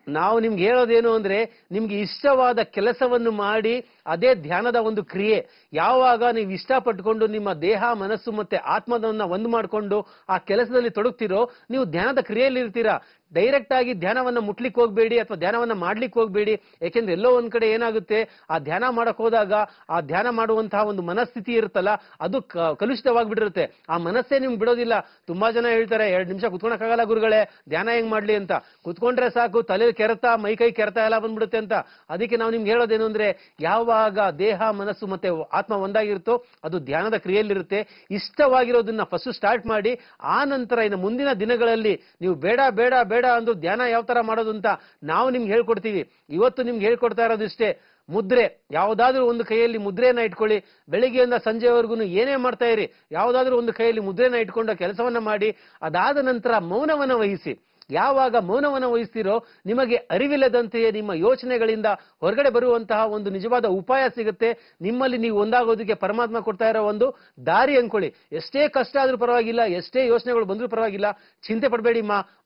B: ನಾವು ನಿಮ್ಗೆ ಹೇಳೋದೇನು ಅಂದ್ರೆ, ನಿಮ್ಗೆ ಇಷ್ಟವಾದ ಕೆಲಸವನ್ನು ಮಾಡಿ, ಅದೇ ಧ್ಯಾನದ ಒಂದು ಕ್ರಿಯೆ. ಯಾವಾಗ ನೀವು ಇಷ್ಟಪಟ್ಕೊಂಡು ನಿಮ್ಮ ದೇಹ ಮನಸ್ಸು ಮತ್ತೆ ಆತ್ಮದನ್ನ ಒಂದು ಮಾಡ್ಕೊಂಡು ಆ ಕೆಲಸದಲ್ಲಿ ತೊಡಗ್ತಿರೋ, ನೀವು ಧ್ಯಾನದ ಕ್ರಿಯೆಯಲ್ಲಿ ಇರ್ತೀರಾ. ಡೈರೆಕ್ಟ್ ಆಗಿ ಧ್ಯಾನವನ್ನ ಮುಟ್ಲಿಕ್ಕೆ ಹೋಗ್ಬೇಡಿ ಅಥವಾ ಧ್ಯಾನವನ್ನ ಮಾಡ್ಲಿಕ್ಕೆ ಹೋಗ್ಬೇಡಿ. ಯಾಕೆಂದ್ರೆ ಎಲ್ಲೋ ಒಂದ್ ಕಡೆ ಏನಾಗುತ್ತೆ, ಆ ಧ್ಯಾನ ಮಾಡಕ್ ಹೋದಾಗ ಆ ಧ್ಯಾನ ಮಾಡುವಂತಹ ಒಂದು ಮನಸ್ಥಿತಿ ಇರುತ್ತಲ್ಲ, ಅದು ಕಲುಷಿತವಾಗ್ಬಿಟ್ಟಿರುತ್ತೆ. ಆ ಮನಸ್ಸೇ ನಿಮ್ಗೆ ಬಿಡೋದಿಲ್ಲ. ತುಂಬಾ ಜನ ಹೇಳ್ತಾರೆ, 2 ನಿಮಿಷ ಕುತ್ಕೊಳಕ್ಕಾಗಲ್ಲ ಗುರುಗಳೇ, ಧ್ಯಾನ ಹೆಂಗ್ ಮಾಡ್ಲಿ ಅಂತ. ಕುತ್ಕೊಂಡ್ರೆ ಸಾಕು, ತಲೆ ಕೆರೆತ, ಮೈ ಕೈ ಕೆರೆತ ಎಲ್ಲ ಬಂದ್ಬಿಡುತ್ತೆ ಅಂತ. ಅದಕ್ಕೆ ನಾವು ನಿಮ್ಗೆ ಹೇಳೋದೇನು ಅಂದ್ರೆ, ಯಾವಾಗ ದೇಹ ಮನಸ್ಸು ಮತ್ತೆ ಆತ್ಮ ಒಂದಾಗಿರುತ್ತೋ ಅದು ಧ್ಯಾನದ ಕ್ರಿಯೆಯಲ್ಲಿರುತ್ತೆ. ಇಷ್ಟವಾಗಿರೋದನ್ನ ಫಸ್ಟ್ ಸ್ಟಾರ್ಟ್ ಮಾಡಿ, ಆ ನಂತರ ಇನ್ನು ಮುಂದಿನ ದಿನಗಳಲ್ಲಿ ನೀವು ಬೇಡ ಬೇಡ ಬೇಡ ಅಂದ್ರೂ ಧ್ಯಾನ ಯಾವ ತರ ಮಾಡೋದು ಅಂತ ನಾವು ನಿಮ್ಗೆ ಹೇಳ್ಕೊಡ್ತೀವಿ. ಇವತ್ತು ನಿಮ್ಗೆ ಹೇಳ್ಕೊಡ್ತಾ ಇರೋದಿಷ್ಟೇ. ಮುದ್ರೆ, ಯಾವುದಾದ್ರೂ ಒಂದು ಕೈಯಲ್ಲಿ ಮುದ್ರೆಯನ್ನ ಇಟ್ಕೊಳ್ಳಿ. ಬೆಳಿಗ್ಗೆಯಿಂದ ಸಂಜೆವರೆಗೂ ಏನೇ ಮಾಡ್ತಾ ಇರಿ, ಯಾವುದಾದ್ರೂ ಒಂದು ಕೈಯಲ್ಲಿ ಮುದ್ರೆನ ಇಟ್ಕೊಂಡು ಕೆಲಸವನ್ನ ಮಾಡಿ. ಅದಾದ ನಂತರ ಮೌನವನ್ನ ವಹಿಸಿ. ಯಾವಾಗ ಮೌನವನ್ನು ವಹಿಸ್ತೀರೋ ನಿಮಗೆ ಅರಿವಿಲ್ಲದಂತೆಯೇ ನಿಮ್ಮ ಯೋಚನೆಗಳಿಂದ ಹೊರಗಡೆ ಬರುವಂತಹ ಒಂದು ನಿಜವಾದ ಉಪಾಯ ಸಿಗುತ್ತೆ. ನಿಮ್ಮಲ್ಲಿ ನೀವು ಒಂದಾಗೋದಕ್ಕೆ ಪರಮಾತ್ಮ ಕೊಡ್ತಾ ಇರೋ ಒಂದು ದಾರಿ ಅನ್ಕೊಳ್ಳಿ. ಎಷ್ಟೇ ಕಷ್ಟ ಆದ್ರೂ ಪರವಾಗಿಲ್ಲ, ಎಷ್ಟೇ ಯೋಚನೆಗಳು ಬಂದ್ರೂ ಪರವಾಗಿಲ್ಲ, ಚಿಂತೆ ಪಡಬೇಡಿ.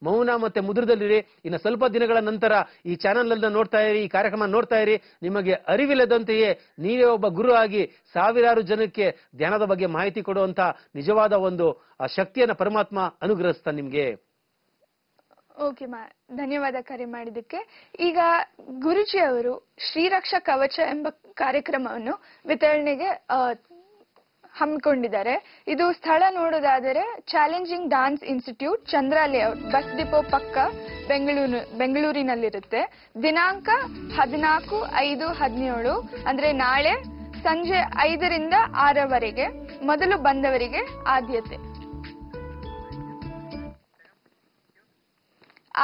B: ಮೌನ ಮತ್ತೆ ಮುದ್ರದಲ್ಲಿರಿ. ಇನ್ನು ಸ್ವಲ್ಪ ದಿನಗಳ ನಂತರ ಈ ಚಾನೆಲ್ ಅನ್ನ ನೋಡ್ತಾ ಇರಿ, ಈ ಕಾರ್ಯಕ್ರಮ ನೋಡ್ತಾ ಇರಿ. ನಿಮಗೆ ಅರಿವಿಲ್ಲದಂತೆಯೇ ನೀವೇ ಒಬ್ಬ ಗುರು ಆಗಿ ಸಾವಿರಾರು ಜನಕ್ಕೆ ಧ್ಯಾನದ ಬಗ್ಗೆ ಮಾಹಿತಿ ಕೊಡುವಂತ ನಿಜವಾದ ಒಂದು ಶಕ್ತಿಯನ್ನ ಪರಮಾತ್ಮ ಅನುಗ್ರಹಿಸ್ತಾ ನಿಮ್ಗೆ.
A: ಓಕೆ ಧನ್ಯವಾದ ಕರೆ ಮಾಡಿದ್ದಕ್ಕೆ. ಈಗ ಗುರುಜಿ ಅವರು ಶ್ರೀರಕ್ಷಾ ಕವಚ ಎಂಬ ಕಾರ್ಯಕ್ರಮವನ್ನು ವಿತರಣೆಗೆ ಹಮ್ಮಿಕೊಂಡಿದ್ದಾರೆ. ಇದು ಸ್ಥಳ ನೋಡೋದಾದರೆ ಚಾಲೆಂಜಿಂಗ್ ಡಾನ್ಸ್ ಇನ್ಸ್ಟಿಟ್ಯೂಟ್, ಚಂದ್ರ ಲೇಔಟ್, ಬಸ್ ಡಿಪೋ ಪಕ್ಕ, ಬೆಂಗಳೂರಿನಲ್ಲಿರುತ್ತೆ. ದಿನಾಂಕ 14/5/17 ಅಂದ್ರೆ ನಾಳೆ ಸಂಜೆ 5ರಿಂದ 6ರವರೆಗೆ. ಮೊದಲು ಬಂದವರಿಗೆ ಆದ್ಯತೆ.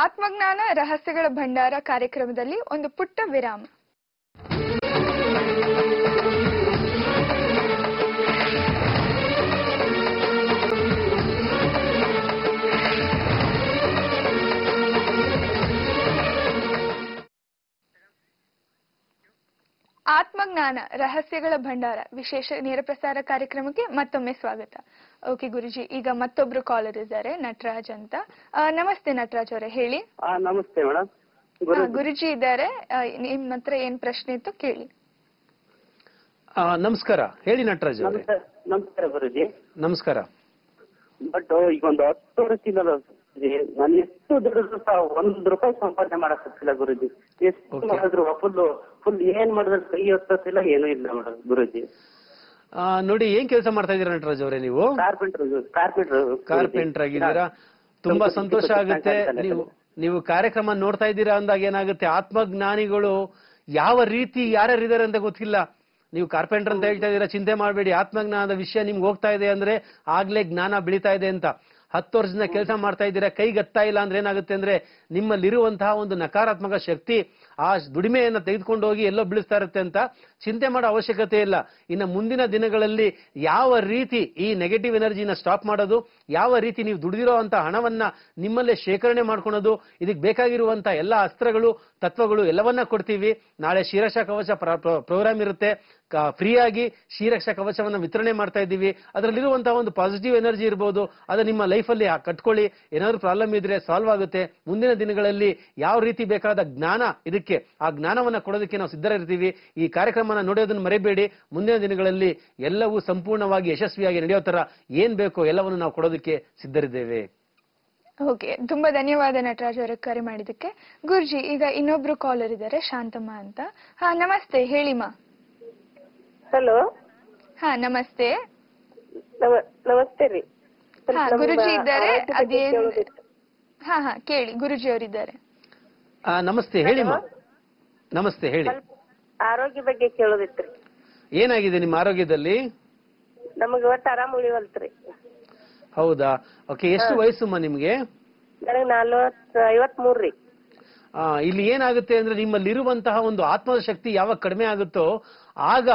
A: ಆತ್ಮಜ್ಞಾನ ರಹಸ್ಯಗಳ ಭಂಡಾರ ಕಾರ್ಯಕ್ರಮದಲ್ಲಿ ಒಂದು ಪುಟ್ಟ ವಿರಾಮ. ಆತ್ಮಜ್ಞಾನ ರಹಸ್ಯಗಳ ಭಂಡಾರ ವಿಶೇಷ ನೇರ ಪ್ರಸಾರ ಕಾರ್ಯಕ್ರಮಕ್ಕೆ ಮತ್ತೊಮ್ಮೆ ಸ್ವಾಗತ. ಓಕೆ ಗುರುಜಿ, ಈಗ ಮತ್ತೊಬ್ರು ಕಾಲರ್ ಇದ್ದಾರೆ, ನಟರಾಜ್ ಅಂತ. ನಮಸ್ತೆ ನಟರಾಜ್ ಅವರೇ, ಹೇಳಿ.
D: ನಮಸ್ತೆ ಮೇಡಮ್.
A: ಗುರುಜಿ ಇದ್ದಾರೆ, ನಿಮ್ ಹತ್ರ ಏನ್ ಪ್ರಶ್ನೆ ಇತ್ತು ಕೇಳಿ.
B: ನಮಸ್ಕಾರ, ಹೇಳಿ ನಟರಾಜ್ ಅವರೇ.
D: ನಮಸ್ಕಾರ ಗುರುಜಿ. ನಮಸ್ಕಾರ.
B: ಬಟ್
D: ಈಗ ಒಂದು 10 ವರ್ಷದಿಂದ ನಾನು ಎಷ್ಟು ದುಡಿದ್ರು ಸಹ ₹1 ಸಂಪಾದನೆ ಮಾಡಕ್ಕಾಗ್ತಿಲ್ಲ ಗುರುಜಿ. ಎಷ್ಟು ಮಾಡಿದ್ರು ಫುಲ್ ಏನ್ ಮಾಡಿದ್ರು ಕೈ ಹೊತ್ತಿಲ್ಲ, ಏನೂ ಇಲ್ಲ ಮೇಡಮ್ ಗುರುಜಿ.
B: ನೋಡಿ, ಏನ್ ಕೆಲಸ ಮಾಡ್ತಾ ಇದೀರಾ ನಟರಾಜ್ ಅವರೇ? ನೀವು ಕಾರ್ಪೆಂಟರ್ ಆಗಿದ್ದೀರಾ. ತುಂಬಾ ಸಂತೋಷ ಆಗುತ್ತೆ. ನೀವು ಕಾರ್ಯಕ್ರಮ ನೋಡ್ತಾ ಇದ್ದೀರಾ ಅಂದಾಗ ಏನಾಗುತ್ತೆ, ಆತ್ಮಜ್ಞಾನಿಗಳು ಯಾವ ರೀತಿ ಯಾರ್ಯಾರಿದ್ದಾರೆ ಅಂತ ಗೊತ್ತಿಲ್ಲ. ನೀವು ಕಾರ್ಪೆಂಟರ್ ಅಂತ ಹೇಳ್ತಾ ಇದ್ದೀರಾ, ಚಿಂತೆ ಮಾಡಬೇಡಿ. ಆತ್ಮಜ್ಞಾನದ ವಿಷಯ ನಿಮ್ಗೆ ಹೋಗ್ತಾ ಇದೆ ಅಂದ್ರೆ ಆಗ್ಲೇ ಜ್ಞಾನ ಬೆಳೀತಾ ಇದೆ ಅಂತ. 10 ವರ್ಷದಿಂದ ಕೆಲಸ ಮಾಡ್ತಾ ಇದ್ದೀರಾ, ಕೈಗತ್ತಾ ಇಲ್ಲ ಅಂದ್ರೆ ಏನಾಗುತ್ತೆ ಅಂದ್ರೆ ನಿಮ್ಮಲ್ಲಿರುವಂತಹ ಒಂದು ನಕಾರಾತ್ಮಕ ಶಕ್ತಿ ಆ ದುಡಿಮೆಯನ್ನ ತೆಗೆದುಕೊಂಡು ಹೋಗಿ ಎಲ್ಲೋ ಬೀಳಿಸ್ತಾ ಇರುತ್ತೆ ಅಂತ ಚಿಂತೆ ಮಾಡೋ ಅವಶ್ಯಕತೆ ಇಲ್ಲ. ಇನ್ನು ಮುಂದಿನ ದಿನಗಳಲ್ಲಿ ಯಾವ ರೀತಿ ಈ ನೆಗೆಟಿವ್ ಎನರ್ಜಿನ ಸ್ಟಾಪ್ ಮಾಡೋದು, ಯಾವ ರೀತಿ ನೀವು ದುಡಿದಿರೋ ಅಂತ ಹಣವನ್ನ ನಿಮ್ಮಲ್ಲೇ ಶೇಖರಣೆ ಮಾಡ್ಕೊಳೋದು, ಇದಕ್ಕೆ ಬೇಕಾಗಿರುವಂತ ಎಲ್ಲಾ ಅಸ್ತ್ರಗಳು, ತತ್ವಗಳು ಎಲ್ಲವನ್ನ ಕೊಡ್ತೀವಿ. ನಾಳೆ ಶ್ರೀರಕ್ಷಾ ಕವಚ ಪ್ರೋಗ್ರಾಮ್ ಇರುತ್ತೆ. ಫ್ರೀಯಾಗಿ ಶ್ರೀರಕ್ಷಾ ಕವಚವನ್ನ ವಿತರಣೆ ಮಾಡ್ತಾ ಇದ್ದೀವಿ. ಅದರಲ್ಲಿರುವಂತಹ ಒಂದು ಪಾಸಿಟಿವ್ ಎನರ್ಜಿ ಇರ್ಬೋದು, ಅದು ನಿಮ್ಮ ಲೈಫ್ ಅಲ್ಲಿ ಕಟ್ಕೊಳ್ಳಿ. ಏನಾದ್ರು ಪ್ರಾಬ್ಲಮ್ ಇದ್ರೆ ಸಾಲ್ವ್ ಆಗುತ್ತೆ. ಮುಂದಿನ ದಿನಗಳಲ್ಲಿ ಯಾವ ರೀತಿ ಬೇಕಾದ ಜ್ಞಾನ ಇದಕ್ಕೆ, ಆ ಜ್ಞಾನವನ್ನ ಕೊಡೋದಕ್ಕೆ ನಾವು ಸಿದ್ಧರಿರ್ತೀವಿ. ಈ ಕಾರ್ಯಕ್ರಮನ ನೋಡೋದನ್ನ ಮರೆಯಬೇಡಿ. ಮುಂದಿನ ದಿನಗಳಲ್ಲಿ ಎಲ್ಲವೂ ಸಂಪೂರ್ಣವಾಗಿ ಯಶಸ್ವಿಯಾಗಿ ನಡೆಯೋ ತರ ಏನ್ ಬೇಕೋ ಎಲ್ಲವನ್ನು ನಾವು ಕೊಡೋದಕ್ಕೆ ಸಿದ್ಧರಿದ್ದೇವೆ.
A: ಓಕೆ, ತುಂಬಾ ಧನ್ಯವಾದ ನಟರಾಜ್ ಅವರ ಕರೆ ಮಾಡಿದ್ದಕ್ಕೆ. ಗುರುಜಿ, ಈಗ ಇನ್ನೊಬ್ರು ಕಾಲರ್ ಇದ್ದಾರೆ, ಶಾಂತಮ್ಮ ಅಂತ. ನಮಸ್ತೆ, ಹೇಳಿಮಾ.
C: ಹಲೋ.
A: ನಮಸ್ತೆ.
C: ನಮಸ್ತೆ ರೀ.
A: ಗುರುಜಿ ಇದ್ದಾರೆ, ಅದೇನು ಕೇಳಿ. ಗುರುಜಿ ಅವರಿದ್ದಾರೆ.
B: ನಮಸ್ತೆ, ಹೇಳಿಮಾ. ನಮಸ್ತೆ, ಹೇಳಿ.
C: ಆರೋಗ್ಯ ಬಗ್ಗೆ ಕೇಳೋದಿತ್ರಿ.
B: ಏನಾಗಿದೆ ನಿಮ್ಮ ಆರೋಗ್ಯದಲ್ಲಿ?
C: ನಮಗೆ ಒಟ್ಟು ಆರಾಮ ಉಳಿವಲ್ತ್ರಿ.
B: ಹೌದಾ? ಓಕೆ, ಎಷ್ಟು ವಯಸ್ಸಮ್ಮ ನಿಮ್ಗೆ?
C: ನನಗೆ 53 ರೀ.
B: ಇಲ್ಲಿ ಏನಾಗುತ್ತೆ ಅಂದ್ರೆ ನಿಮ್ಮಲ್ಲಿರುವಂತಹ ಒಂದು ಆತ್ಮದ ಶಕ್ತಿ ಯಾವಾಗ ಕಡಿಮೆ ಆಗುತ್ತೋ ಆಗ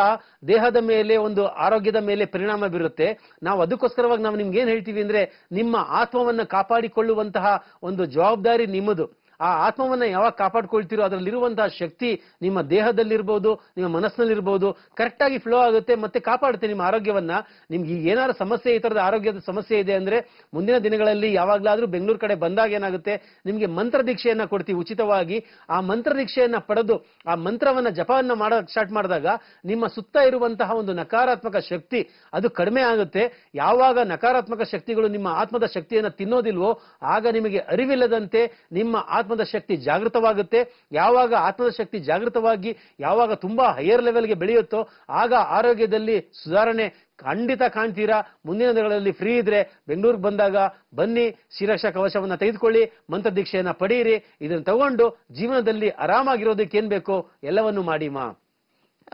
B: ದೇಹದ ಮೇಲೆ, ಒಂದು ಆರೋಗ್ಯದ ಮೇಲೆ ಪರಿಣಾಮ ಬೀರುತ್ತೆ. ನಾವು ಅದಕ್ಕೋಸ್ಕರವಾಗಿ ನಾವು ನಿಮ್ಗೆ ಏನ್ ಹೇಳ್ತೀವಿ ಅಂದ್ರೆ, ನಿಮ್ಮ ಆತ್ಮವನ್ನ ಕಾಪಾಡಿಕೊಳ್ಳುವಂತಹ ಒಂದು ಜವಾಬ್ದಾರಿ ನಿಮ್ಮದು. ಆ ಆತ್ಮವನ್ನ ಯಾವಾಗ ಕಾಪಾಡ್ಕೊಳ್ತೀರೋ ಅದರಲ್ಲಿರುವಂತಹ ಶಕ್ತಿ ನಿಮ್ಮ ದೇಹದಲ್ಲಿರ್ಬೋದು, ನಿಮ್ಮ ಮನಸ್ಸಿನಲ್ಲಿರ್ಬೋದು, ಕರೆಕ್ಟ್ ಆಗಿ ಫ್ಲೋ ಆಗುತ್ತೆ ಮತ್ತೆ ಕಾಪಾಡುತ್ತೆ ನಿಮ್ಮ ಆರೋಗ್ಯವನ್ನ. ನಿಮ್ಗೆ ಏನಾದ್ರು ಸಮಸ್ಯೆ, ಈ ತರದ ಆರೋಗ್ಯದ ಸಮಸ್ಯೆ ಇದೆ ಅಂದ್ರೆ ಮುಂದಿನ ದಿನಗಳಲ್ಲಿ ಯಾವಾಗ್ಲಾದ್ರೂ ಬೆಂಗಳೂರು ಕಡೆ ಬಂದಾಗ ಏನಾಗುತ್ತೆ, ನಿಮ್ಗೆ ಮಂತ್ರ ದೀಕ್ಷೆಯನ್ನ ಕೊಡ್ತೀವಿ ಉಚಿತವಾಗಿ. ಆ ಮಂತ್ರ ದೀಕ್ಷೆಯನ್ನ ಪಡೆದು ಆ ಮಂತ್ರವನ್ನ ಜಪವನ್ನ ಮಾಡೋಕ್ ಸ್ಟಾರ್ಟ್ ಮಾಡಿದಾಗ ನಿಮ್ಮ ಸುತ್ತ ಇರುವಂತಹ ಒಂದು ನಕಾರಾತ್ಮಕ ಶಕ್ತಿ ಅದು ಕಡಿಮೆ ಆಗುತ್ತೆ. ಯಾವಾಗ ನಕಾರಾತ್ಮಕ ಶಕ್ತಿಗಳು ನಿಮ್ಮ ಆತ್ಮದ ಶಕ್ತಿಯನ್ನ ತಿನ್ನೋದಿಲ್ವೋ ಆಗ ನಿಮಗೆ ಅರಿವಿಲ್ಲದಂತೆ ನಿಮ್ಮ ಆತ್ಮದ ಶಕ್ತಿ ಜಾಗೃತವಾಗುತ್ತೆ. ಯಾವಾಗ ಆತ್ಮದ ಶಕ್ತಿ ಜಾಗೃತವಾಗಿ ಯಾವಾಗ ತುಂಬಾ ಹೈಯರ್ ಲೆವೆಲ್ಗೆ ಬೆಳೆಯುತ್ತೋ ಆಗ ಆರೋಗ್ಯದಲ್ಲಿ ಸುಧಾರಣೆ ಖಂಡಿತ ಕಾಣ್ತೀರಾ. ಮುಂದಿನ ದಿನಗಳಲ್ಲಿ ಫ್ರೀ ಇದ್ರೆ ಬೆಂಗಳೂರಿಗೆ ಬಂದಾಗ ಬನ್ನಿ, ಶ್ರೀರಕ್ಷಾ ಕವಚವನ್ನ ತೆಗೆದುಕೊಳ್ಳಿ, ಮಂತ್ರ ದೀಕ್ಷೆಯನ್ನ ಪಡೆಯಿರಿ. ಇದನ್ನ ತಗೊಂಡು ಜೀವನದಲ್ಲಿ ಆರಾಮಾಗಿರೋದಕ್ಕೆ ಏನ್ ಬೇಕೋ ಎಲ್ಲವನ್ನು ಮಾಡಿ ಮಾ.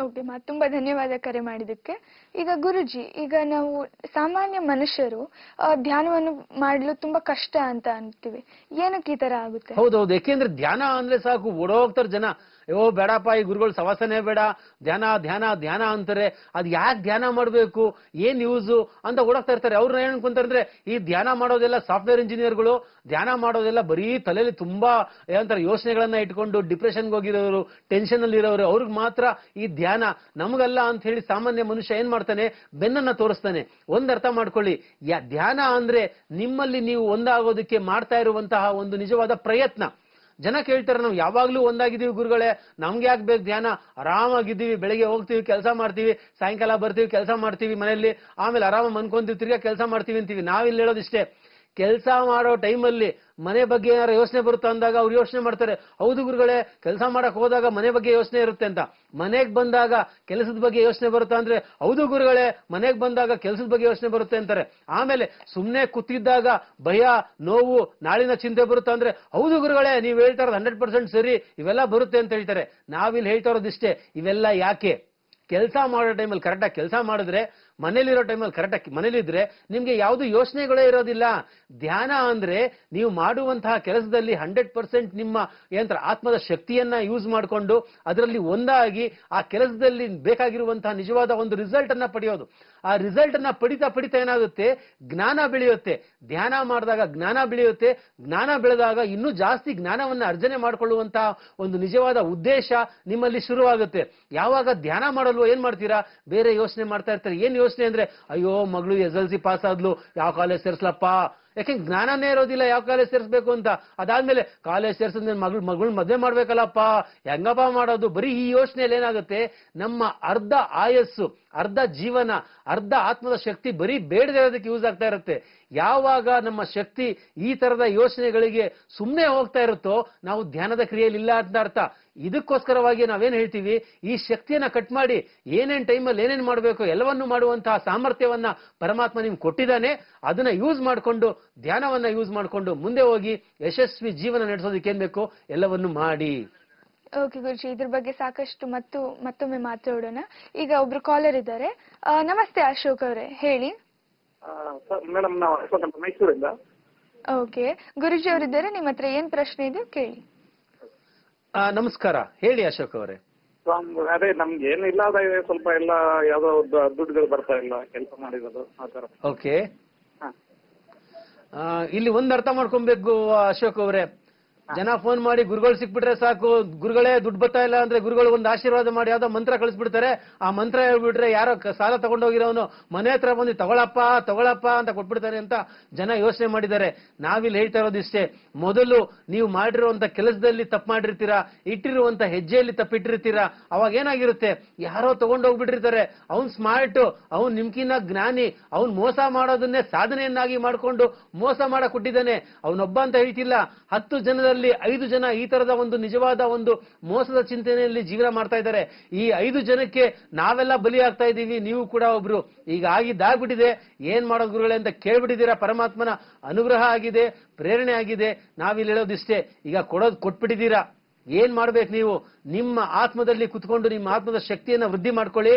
A: ಓಕೆ ಮಾ, ತುಂಬಾ ಧನ್ಯವಾದ ಕರೆ ಮಾಡಿದ್ದಕ್ಕೆ. ಈಗ ಗುರುಜಿ, ಈಗ ನಾವು ಸಾಮಾನ್ಯ ಮನುಷ್ಯರು ಧ್ಯಾನವನ್ನು ಮಾಡಲು ತುಂಬಾ ಕಷ್ಟ ಅಂತ ಅಂತೀವಿ. ಏನಕ್ಕೆ ಈ ತರ ಆಗುತ್ತೆ?
B: ಹೌದೌದು, ಯಾಕೆಂದ್ರೆ ಧ್ಯಾನ ಅಂದ್ರೆ ಸಾಕು ಓಡೋಗ್ತಾರೆ ಜನ. ಅಯ್ಯೋ ಬೇಡಪ್ಪ ಈ ಗುರುಗಳು ಸವಾಸನೆ ಬೇಡ, ಧ್ಯಾನ ಧ್ಯಾನ ಧ್ಯಾನ ಅಂತಾರೆ. ಅದ್ ಯಾಕೆ ಧ್ಯಾನ ಮಾಡ್ಬೇಕು, ಏನ್ ಯೂಸು ಅಂತ ಓಡಾಕ್ತಾ ಇರ್ತಾರೆ. ಅವ್ರನ್ನ ಏನ್ ಅನ್ಕೊಂತಾರೆ, ಈ ಧ್ಯಾನ ಮಾಡೋದೆಲ್ಲ ಸಾಫ್ಟ್ವೇರ್ ಇಂಜಿನಿಯರ್ಗಳು, ಧ್ಯಾನ ಮಾಡೋದೆಲ್ಲ ಬರೀ ತಲೆಯಲ್ಲಿ ತುಂಬಾ ಏನಂತಾರೆ ಯೋಚನೆಗಳನ್ನ ಇಟ್ಕೊಂಡು ಡಿಪ್ರೆಷನ್ಗೆ ಹೋಗಿರೋರು, ಟೆನ್ಷನ್ ಅಲ್ಲಿ ಇರೋರು, ಅವ್ರಿಗೆ ಮಾತ್ರ ಈ ಧ್ಯಾನ, ನಮಗಲ್ಲ ಅಂತ ಹೇಳಿ ಸಾಮಾನ್ಯ ಮನುಷ್ಯ ಏನ್ ಮಾಡ್ತಾನೆ, ಬೆನ್ನನ್ನ ತೋರಿಸ್ತಾನೆ. ಒಂದ್ ಅರ್ಥ ಮಾಡ್ಕೊಳ್ಳಿ, ಧ್ಯಾನ ಅಂದ್ರೆ ನಿಮ್ಮಲ್ಲಿ ನೀವು ಒಂದಾಗೋದಕ್ಕೆ ಮಾಡ್ತಾ ಇರುವಂತಹ ಒಂದು ನಿಜವಾದ ಪ್ರಯತ್ನ. ಜನ ಕೇಳ್ತಾರೆ, ನಾವು ಯಾವಾಗ್ಲೂ ಒಂದಾಗಿದ್ದೀವಿ ಗುರುಗಳೇ, ನಮ್ಗೆ ಯಾಕೆ ಬೇಕು ಧ್ಯಾನ, ಆರಾಮಾಗಿದ್ದೀವಿ, ಬೆಳಿಗ್ಗೆ ಹೋಗ್ತೀವಿ ಕೆಲಸ ಮಾಡ್ತೀವಿ, ಸಾಯಂಕಾಲ ಬರ್ತೀವಿ ಕೆಲಸ ಮಾಡ್ತೀವಿ ಮನೆಯಲ್ಲಿ, ಆಮೇಲೆ ಆರಾಮ ಮನ್ಕೊಂತೀವಿ, ತಿರ್ಗಾ ಕೆಲಸ ಮಾಡ್ತೀವಿ ಅಂತೀವಿ. ನಾವಿಲ್ಲಿ ಹೇಳೋದಿಷ್ಟೇ, ಕೆಲಸ ಮಾಡೋ ಟೈಮಲ್ಲಿ ಮನೆ ಬಗ್ಗೆ ಏನಾರು ಯೋಚನೆ ಬರುತ್ತಾ ಅಂದಾಗ ಅವ್ರು ಯೋಚನೆ ಮಾಡ್ತಾರೆ, ಹೌದು ಗುರುಗಳೇ ಕೆಲಸ ಮಾಡಕ್ ಹೋದಾಗ ಮನೆ ಬಗ್ಗೆ ಯೋಚನೆ ಇರುತ್ತೆ ಅಂತ. ಮನೆಗ್ ಬಂದಾಗ ಕೆಲಸದ ಬಗ್ಗೆ ಯೋಚನೆ ಬರುತ್ತಾ ಅಂದ್ರೆ, ಹೌದು ಗುರುಗಳೇ ಮನೆಗ್ ಬಂದಾಗ ಕೆಲಸದ ಬಗ್ಗೆ ಯೋಚನೆ ಬರುತ್ತೆ ಅಂತಾರೆ. ಆಮೇಲೆ ಸುಮ್ನೆ ಕೂತಿದ್ದಾಗ ಭಯ, ನೋವು, ನಾಳಿನ ಚಿಂತೆ ಬರುತ್ತಾ ಅಂದ್ರೆ, ಹೌದು ಗುರುಗಳೇ ನೀವು ಹೇಳ್ತಾ ಇರೋದು 100% ಸರಿ, ಇವೆಲ್ಲ ಬರುತ್ತೆ ಅಂತ ಹೇಳ್ತಾರೆ. ನಾವಿಲ್ಲಿ ಹೇಳ್ತಾ ಇರೋದಿಷ್ಟೇ, ಇವೆಲ್ಲ ಯಾಕೆ, ಕೆಲಸ ಮಾಡೋ ಟೈಮಲ್ಲಿ ಕರೆಕ್ಟಾಗಿ ಕೆಲಸ ಮಾಡಿದ್ರೆ, ಮನೇಲಿರೋ ಟೈಮಲ್ಲಿ ಕರೆಕ್ಟಾಗಿ ಮನೇಲಿದ್ರೆ ನಿಮ್ಗೆ ಯಾವುದು ಯೋಚನೆಗಳೇ ಇರೋದಿಲ್ಲ. ಧ್ಯಾನ ಅಂದ್ರೆ ನೀವು ಮಾಡುವಂತಹ ಕೆಲಸದಲ್ಲಿ 100% ನಿಮ್ಮ ಏನಂತಾರೆ ಆತ್ಮದ ಶಕ್ತಿಯನ್ನ ಯೂಸ್ ಮಾಡಿಕೊಂಡು ಅದರಲ್ಲಿ ಒಂದಾಗಿ ಆ ಕೆಲಸದಲ್ಲಿ ಬೇಕಾಗಿರುವಂತಹ ನಿಜವಾದ ಒಂದು ರಿಸಲ್ಟ್ ಅನ್ನ ಪಡೆಯೋದು. ಆ ರಿಸಲ್ಟ್ ಅನ್ನ ಪಡಿತಾ ಪಡಿತಾ ಏನಾಗುತ್ತೆ, ಜ್ಞಾನ ಬೆಳೆಯುತ್ತೆ. ಧ್ಯಾನ ಮಾಡಿದಾಗ ಜ್ಞಾನ ಬೆಳೆಯುತ್ತೆ. ಜ್ಞಾನ ಬೆಳೆದಾಗ ಇನ್ನೂ ಜಾಸ್ತಿ ಜ್ಞಾನವನ್ನ ಅರ್ಜನೆ ಮಾಡಿಕೊಳ್ಳುವಂತಹ ಒಂದು ನಿಜವಾದ ಉದ್ದೇಶ ನಿಮ್ಮಲ್ಲಿ ಶುರುವಾಗುತ್ತೆ. ಯಾವಾಗ ಧ್ಯಾನ ಮಾಡಲ್ವೋ ಏನ್ ಮಾಡ್ತೀರಾ, ಬೇರೆ ಯೋಚನೆ ಮಾಡ್ತಾ ಇರ್ತಾರೆ. ಏನ್ ಯೋಚನೆ ಅಂದ್ರೆ, ಅಯ್ಯೋ ಮಗಳು SLC ಪಾಸ್ ಆದ್ಲು, ಯಾವ ಕಾಲೇಜ್ ಸೇರ್ಸ್ಲಪ್ಪ, ಯಾಕೆಂದ್ರೆ ಜ್ಞಾನನೇ ಇರೋದಿಲ್ಲ ಯಾವ ಕಾಲೇಜ್ ಸೇರಿಸ್ಬೇಕು ಅಂತ. ಅದಾದ್ಮೇಲೆ ಕಾಲೇಜ್ ಸೇರ್ಸಿದ್ರೆ ಮಗಳು ಮದ್ವೆ ಮಾಡ್ಬೇಕಲ್ಲಪ್ಪ, ಹೆಂಗಪ್ಪ ಮಾಡೋದು, ಬರೀ ಈ ಯೋಚನೆಯಲ್ಲಿ ಏನಾಗುತ್ತೆ, ನಮ್ಮ ಅರ್ಧ ಆಯಸ್ಸು, ಅರ್ಧ ಜೀವನ, ಅರ್ಧ ಆತ್ಮದ ಶಕ್ತಿ ಬರೀ ಬೇಡದೇ ಇರೋದಕ್ಕೆ ಯೂಸ್ ಆಗ್ತಾ ಇರುತ್ತೆ. ಯಾವಾಗ ನಮ್ಮ ಶಕ್ತಿ ಈ ತರದ ಯೋಚನೆಗಳಿಗೆ ಸುಮ್ಮನೆ ಹೋಗ್ತಾ ಇರುತ್ತೋ ನಾವು ಧ್ಯಾನದ ಕ್ರಿಯೆಯಲ್ಲಿ ಇಲ್ಲ ಅಂತ ಅರ್ಥ. ಇದಕ್ಕೋಸ್ಕರವಾಗಿ ನಾವೇನ್ ಹೇಳ್ತೀವಿ, ಈ ಶಕ್ತಿಯನ್ನ ಕಟ್ ಮಾಡಿ ಏನೇನ್ ಟೈಮಲ್ಲಿ ಏನೇನ್ ಮಾಡಬೇಕು ಎಲ್ಲವನ್ನೂ ಮಾಡುವಂತಹ ಸಾಮರ್ಥ್ಯವನ್ನ ಪರಮಾತ್ಮ ನಿಮ್ಗೆ ಕೊಟ್ಟಿದ್ದಾನೆ. ಅದನ್ನ ಯೂಸ್ ಮಾಡಿಕೊಂಡು, ಧ್ಯಾನವನ್ನ ಯೂಸ್ ಮಾಡಿಕೊಂಡು ಮುಂದೆ ಹೋಗಿ ಯಶಸ್ವಿ ಜೀವನ ನಡೆಸೋದಕ್ಕೆ ಏನ್ ಬೇಕು ಎಲ್ಲವನ್ನು ಮಾಡಿ.
A: ಓಕೆ ಗುರುಜಿ, ಇದ್ರ ಬಗ್ಗೆ ಸಾಕಷ್ಟು ಮತ್ತೊಮ್ಮೆ ಮಾತಾಡೋಣ. ಈಗ ಒಬ್ರು ಕಾಲರ್ ಇದ್ದಾರೆ. ನಮಸ್ತೆ ಅಶೋಕ್ ಅವರೇ, ಹೇಳಿ.
E: ಮೇಡಮ್, ನಾವು ಅಶೋಕ್ ಅಂತ ಮೈಸೂರಿಂದ.
A: ಓಕೆ, ಗುರುಜಿ ಅವರಿದ್ದಾರೆ, ನಿಮ್ಮ ಹತ್ರ ಏನ್ ಪ್ರಶ್ನೆ ಇದೆ ಕೇಳಿ.
B: ನಮಸ್ಕಾರ, ಹೇಳಿ ಅಶೋಕ್ ಅವರೇ.
E: ಅದೇ ನಮ್ಗೆ ಏನು ಇಲ್ಲ, ಸ್ವಲ್ಪ ಎಲ್ಲ ಯಾವ್ದೋ ದುಡ್ಡುಗಳು ಬರ್ತಾ ಇಲ್ಲ ಕೆಲಸ ಮಾಡಿರೋದು ಆ ತರ.
B: ಓಕೆ, ಇಲ್ಲಿ ಒಂದ್ ಅರ್ಥ ಮಾಡ್ಕೊಬೇಕು ಅಶೋಕ್ ಅವರೇ, ಜನ ಫೋನ್ ಮಾಡಿ ಗುರುಗಳು ಸಿಕ್ಬಿಟ್ರೆ ಸಾಕು, ಗುರುಗಳೇ ದುಡ್ಡು ಬರ್ತಾ ಇಲ್ಲ ಅಂದ್ರೆ ಗುರುಗಳು ಒಂದು ಆಶೀರ್ವಾದ ಮಾಡಿ ಯಾವ್ದೋ ಮಂತ್ರ ಕಳಿಸ್ಬಿಡ್ತಾರೆ. ಆ ಮಂತ್ರ ಹೇಳ್ಬಿಟ್ರೆ ಯಾರೋ ಸಾಲ ತಗೊಂಡೋಗಿರೋನು ಮನೆ ಹತ್ರ ಬಂದು ತಗೊಳಪ್ಪ ತಗೊಳಪ್ಪ ಅಂತ ಕೊಟ್ಬಿಡ್ತಾರೆ ಅಂತ ಜನ ಯೋಚನೆ ಮಾಡಿದ್ದಾರೆ. ನಾವಿಲ್ಲಿ ಹೇಳ್ತಾ ಇರೋದಿಷ್ಟೇ, ಮೊದಲು ನೀವು ಮಾಡಿರುವಂತ ಕೆಲಸದಲ್ಲಿ ತಪ್ಪು ಮಾಡಿರ್ತೀರಾ, ಇಟ್ಟಿರುವಂತ ಹೆಜ್ಜೆಯಲ್ಲಿ ತಪ್ಪಿಟ್ಟಿರ್ತೀರಾ. ಅವಾಗ ಏನಾಗಿರುತ್ತೆ, ಯಾರೋ ತಗೊಂಡೋಗ್ಬಿಟ್ಟಿರ್ತಾರೆ, ಅವ್ನ್ ಸ್ಮಾರ್ಟ್, ಅವ್ನ್ ನಿಮ್ಕಿನ್ನ ಜ್ಞಾನಿ, ಅವ್ನ್ ಮೋಸ ಮಾಡೋದನ್ನೇ ಸಾಧನೆಯನ್ನಾಗಿ ಮಾಡ್ಕೊಂಡು ಮೋಸ ಮಾಡಕ್ ಕೊಟ್ಟಿದ್ದಾನೆ. ಅವನೊಬ್ಬ ಅಂತ ಹೇಳ್ತಿಲ್ಲ, 10 ಜನರಲ್ಲಿ 5 ಜನ ಈ ತರದ ಒಂದು ನಿಜವಾದ ಒಂದು ಮೋಸದ ಚಿಂತನೆಯಲ್ಲಿ ಜೀವನ ಮಾಡ್ತಾ ಇದ್ದಾರೆ. ಈ 5 ಜನಕ್ಕೆ ನಾವೆಲ್ಲ ಬಲಿ ಆಗ್ತಾ ಇದ್ದೀವಿ, ನೀವು ಕೂಡ ಒಬ್ರು. ಈಗ ಆಗಿದ್ದಾಗ್ಬಿಟ್ಟಿದೆ, ಏನ್ ಮಾಡೋದು ಗುರುಗಳೇ ಅಂತ ಕೇಳ್ಬಿಟ್ಟಿದ್ದೀರಾ. ಪರಮಾತ್ಮನ ಅನುಗ್ರಹ ಆಗಿದೆ, ಪ್ರೇರಣೆ ಆಗಿದೆ. ನಾವಿಲ್ಲಿ ಹೇಳೋದಿಷ್ಟೇ, ಈಗ ಕೊಟ್ಬಿಟ್ಟಿದ್ದೀರಾ. ಏನ್ ಮಾಡ್ಬೇಕು, ನೀವು ನಿಮ್ಮ ಆತ್ಮದಲ್ಲಿ ಕುತ್ಕೊಂಡು ನಿಮ್ಮ ಆತ್ಮದ ಶಕ್ತಿಯನ್ನ ವೃದ್ಧಿ ಮಾಡ್ಕೊಳ್ಳಿ.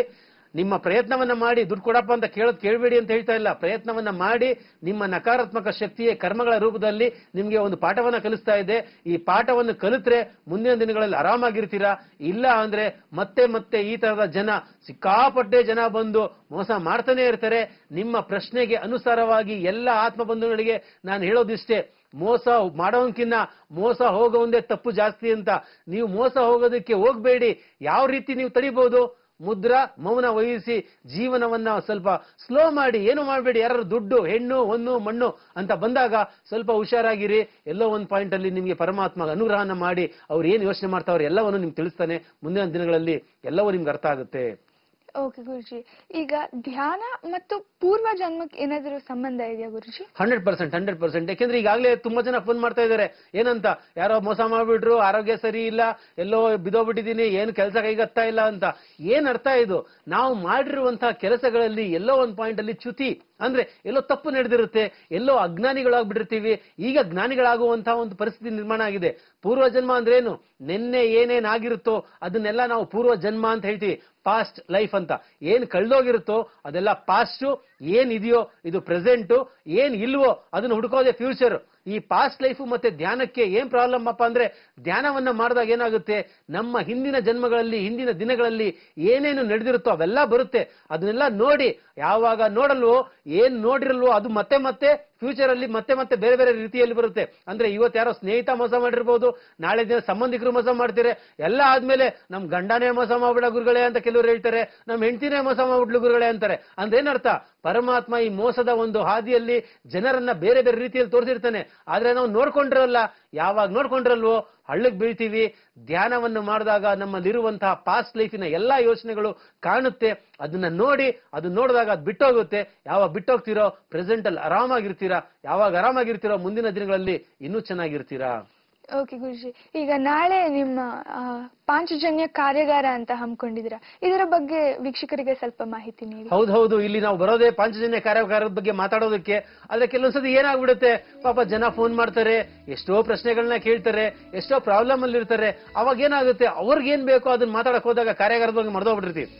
B: ನಿಮ್ಮ ಪ್ರಯತ್ನವನ್ನ ಮಾಡಿ, ದುಡ್ಡು ಕೊಡಪ್ಪ ಅಂತ ಕೇಳಬೇಡಿ ಅಂತ ಹೇಳ್ತಾ ಇಲ್ಲ. ಪ್ರಯತ್ನವನ್ನ ಮಾಡಿ ನಿಮ್ಮ ನಕಾರಾತ್ಮಕ ಶಕ್ತಿಯ ಕರ್ಮಗಳ ರೂಪದಲ್ಲಿ ನಿಮ್ಗೆ ಒಂದು ಪಾಠವನ್ನ ಕಲಿಸ್ತಾ ಇದೆ. ಈ ಪಾಠವನ್ನು ಕಲಿತ್ರೆ ಮುಂದಿನ ದಿನಗಳಲ್ಲಿ ಆರಾಮಾಗಿರ್ತೀರಾ. ಇಲ್ಲ ಅಂದ್ರೆ ಮತ್ತೆ ಮತ್ತೆ ಈ ತರದ ಜನ, ಸಿಕ್ಕಾಪಟ್ಟೆ ಜನ ಬಂದು ಮೋಸ ಮಾಡ್ತಾನೆ ಇರ್ತಾರೆ. ನಿಮ್ಮ ಪ್ರಶ್ನೆಗೆ ಅನುಸಾರವಾಗಿ ಎಲ್ಲ ಆತ್ಮ ಬಂಧುಗಳಿಗೆ ನಾನು ಹೇಳೋದಿಷ್ಟೇ, ಮೋಸ ಮಾಡೋನ್ಕಿನ್ನ ಮೋಸ ಹೋಗೋವಂದೇ ತಪ್ಪು ಜಾಸ್ತಿ ಅಂತ. ನೀವು ಮೋಸ ಹೋಗೋದಕ್ಕೆ ಹೋಗ್ಬೇಡಿ. ಯಾವ ರೀತಿ ನೀವು ತಡಿಬಹುದು, ಮುದ್ರಾ ಮೌನ ವಹಿಸಿ ಜೀವನವನ್ನ ಸ್ವಲ್ಪ ಸ್ಲೋ ಮಾಡಿ, ಏನು ಮಾಡಬೇಡಿ. ಯಾರು ದುಡ್ಡು, ಹೆಣ್ಣು, ಹೊನ್ನು, ಮಣ್ಣು ಅಂತ ಬಂದಾಗ ಸ್ವಲ್ಪ ಹುಷಾರಾಗಿರಿ. ಎಲ್ಲೋ ಒಂದು ಪಾಯಿಂಟ್ ಅಲ್ಲಿ ನಿಮ್ಗೆ ಪರಮಾತ್ಮ ಅನುಗ್ರಹನ ಮಾಡಿ ಅವ್ರು ಏನ್ ಯೋಚನೆ ಮಾಡ್ತಾವ್ರೆ ಎಲ್ಲವನ್ನು ನಿಮ್ಗೆ ತಿಳಿಸ್ತಾನೆ. ಮುಂದಿನ ದಿನಗಳಲ್ಲಿ ಎಲ್ಲವೂ ನಿಮ್ಗೆ ಅರ್ಥ ಆಗುತ್ತೆ.
A: ಓಕೆ ಗುರುಜಿ, ಈಗ ಧ್ಯಾನ ಮತ್ತು ಪೂರ್ವ ಜನ್ಮಕ್ಕೆ ಏನಾದರೂ ಸಂಬಂಧ ಇದೆಯಾ ಗುರುಜಿ?
B: 100%. ಯಾಕೆಂದ್ರೆ ಈಗಾಗಲೇ ತುಂಬಾ ಜನ ಫೋನ್ ಮಾಡ್ತಾ ಇದ್ದಾರೆ, ಏನಂತ, ಯಾರೋ ಮೋಸ ಮಾಡ್ಬಿಟ್ರು, ಆರೋಗ್ಯ ಸರಿ ಇಲ್ಲ, ಎಲ್ಲೋ ಬಿದ್ದೋಗ್ಬಿಟ್ಟಿದೀನಿ, ಏನು ಕೆಲಸ ಕೈಗತ್ತಾ ಇಲ್ಲ ಅಂತ. ಏನ್ ಅರ್ಥ ಇದು? ನಾವು ಮಾಡಿರುವಂತಹ ಕೆಲಸಗಳಲ್ಲಿ ಎಲ್ಲೋ ಒಂದು ಪಾಯಿಂಟ್ ಅಲ್ಲಿ ಚ್ಯುತಿ ಅಂದ್ರೆ ಎಲ್ಲೋ ತಪ್ಪು ನಡೆದಿರುತ್ತೆ, ಎಲ್ಲೋ ಅಜ್ಞಾನಿಗಳಾಗ್ಬಿಟ್ಟಿರ್ತೀವಿ. ಈಗ ಜ್ಞಾನಿಗಳಾಗುವಂತಹ ಒಂದು ಪರಿಸ್ಥಿತಿ ನಿರ್ಮಾಣ ಆಗಿದೆ. ಪೂರ್ವ ಜನ್ಮ ಅಂದ್ರೆ ಏನು? ನಿನ್ನೆ ಏನೇನಾಗಿರುತ್ತೋ ಅದನ್ನೆಲ್ಲ ನಾವು ಪೂರ್ವ ಜನ್ಮ ಅಂತ ಹೇಳ್ತೀವಿ, ಪಾಸ್ಟ್ ಲೈಫ್ ಅಂತ. ಏನ್ ಕಳ್ದೋಗಿರುತ್ತೋ ಅದೆಲ್ಲ ಪಾಸ್ಟ್, ಏನ್ ಇದೆಯೋ ಇದು ಪ್ರೆಸೆಂಟ್, ಏನ್ ಇಲ್ವೋ ಅದನ್ನ ಹುಡುಕೋದೆ ಫ್ಯೂಚರ್. ಈ ಪಾಸ್ಟ್ ಲೈಫ್ ಮತ್ತೆ ಧ್ಯಾನಕ್ಕೆ ಏನ್ ಪ್ರಾಬ್ಲಮ್ ಅಪ್ಪ ಅಂದ್ರೆ, ಧ್ಯಾನವನ್ನ ಮಾಡಿದಾಗ ಏನಾಗುತ್ತೆ, ನಮ್ಮ ಹಿಂದಿನ ಜನ್ಮಗಳಲ್ಲಿ ಹಿಂದಿನ ದಿನಗಳಲ್ಲಿ ಏನೇನು ನಡೆದಿರುತ್ತೋ ಅವೆಲ್ಲ ಬರುತ್ತೆ. ಅದನ್ನೆಲ್ಲ ನೋಡಿ ಯಾವಾಗ ನೋಡಲ್ವೋ, ಏನ್ ನೋಡಿರಲ್ವೋ ಅದು ಮತ್ತೆ ಮತ್ತೆ ಫ್ಯೂಚರ್ ಅಲ್ಲಿ ಮತ್ತೆ ಮತ್ತೆ ಬೇರೆ ಬೇರೆ ರೀತಿಯಲ್ಲಿ ಬರುತ್ತೆ. ಅಂದ್ರೆ ಇವತ್ತು ಯಾರೋ ಸ್ನೇಹಿತ ಮೋಸ ಮಾಡಿರ್ಬೋದು, ನಾಳೆ ದಿನ ಸಂಬಂಧಿಕರು ಮೋಸ ಮಾಡ್ತಾರೆ, ಎಲ್ಲ ಆದ್ಮೇಲೆ ನಮ್ ಗಂಡನೇ ಮೋಸ ಮಾಡ್ಬಿಡ ಗುರುಗಳೇ ಅಂತ ಕೆಲವರು ಹೇಳ್ತಾರೆ, ನಮ್ ಹೆಂಡತಿನೇ ಮೋಸ ಮಾಡ್ಬಿಡ್ಲು ಗುರುಗಳೇ ಅಂತಾರೆ. ಅಂದ್ರೇನರ್ಥ, ಪರಮಾತ್ಮ ಈ ಮೋಸದ ಒಂದು ಹಾದಿಯಲ್ಲಿ ಜನರನ್ನ ಬೇರೆ ಬೇರೆ ರೀತಿಯಲ್ಲಿ ತೋರಿಸಿರ್ತಾನೆ. ಆದ್ರೆ ನಾವು ನೋಡ್ಕೊಂಡಿರಲ್ಲ, ಯಾವಾಗ ನೋಡ್ಕೊಂಡಿರಲ್ವೋ ಹಳ್ಳಕ್ ಬೀಳ್ತೀವಿ. ಧ್ಯಾನವನ್ನು ಮಾಡಿದಾಗ ನಮ್ಮಲ್ಲಿರುವಂತಹ ಪಾಸ್ಟ್ ಲೈಫಿನ ಎಲ್ಲಾ ಯೋಚನೆಗಳು ಕಾಣುತ್ತೆ. ಅದನ್ನ ನೋಡಿ, ಅದು ನೋಡಿದಾಗ ಅದು ಬಿಟ್ಟೋಗುತ್ತೆ. ಯಾವಾಗ ಬಿಟ್ಟೋಗ್ತಿರೋ ಪ್ರೆಸೆಂಟ್ ಅಲ್ಲಿ ಆರಾಮಾಗಿರ್ತೀರಾ, ಯಾವಾಗ ಆರಾಮಾಗಿರ್ತೀರೋ ಮುಂದಿನ ದಿನಗಳಲ್ಲಿ ಇನ್ನೂ ಚೆನ್ನಾಗಿರ್ತೀರಾ.
A: ಓಕೆ ಗುರುಜಿ, ಈಗ ನಾಳೆ ನಿಮ್ಮ ಪಾಂಚಜನ್ಯ ಕಾರ್ಯಾಗಾರ ಅಂತ ಹಮ್ಮಿಕೊಂಡಿದ್ದೀರಾ, ಇದರ ಬಗ್ಗೆ ವೀಕ್ಷಕರಿಗೆ ಸ್ವಲ್ಪ ಮಾಹಿತಿ ನೀಡಿ.
B: ಹೌದು, ಇಲ್ಲಿ ನಾವು ಬರೋದೇ ಪಾಂಚಜನ್ಯ ಕಾರ್ಯಾಗಾರದ ಬಗ್ಗೆ ಮಾತಾಡೋದಕ್ಕೆ. ಆದ್ರೆ ಕೆಲವೊಂದ್ಸತಿ ಏನಾಗ್ಬಿಡುತ್ತೆ, ಪಾಪ ಜನ ಫೋನ್ ಮಾಡ್ತಾರೆ, ಎಷ್ಟೋ ಪ್ರಶ್ನೆಗಳನ್ನ ಕೇಳ್ತಾರೆ, ಎಷ್ಟೋ ಪ್ರಾಬ್ಲಮ್ ಅಲ್ಲಿ ಇರ್ತಾರೆ. ಅವಾಗ ಏನಾಗುತ್ತೆ, ಅವ್ರಿಗೇನ್ ಬೇಕೋ ಅದನ್ನ ಮಾತಾಡಕ್ ಹೋದಾಗ ಕಾರ್ಯಾಗಾರದ ಬಗ್ಗೆ ಮರ್ದೋಗ್ಬಿಟ್ಟಿರ್ತೀವಿ.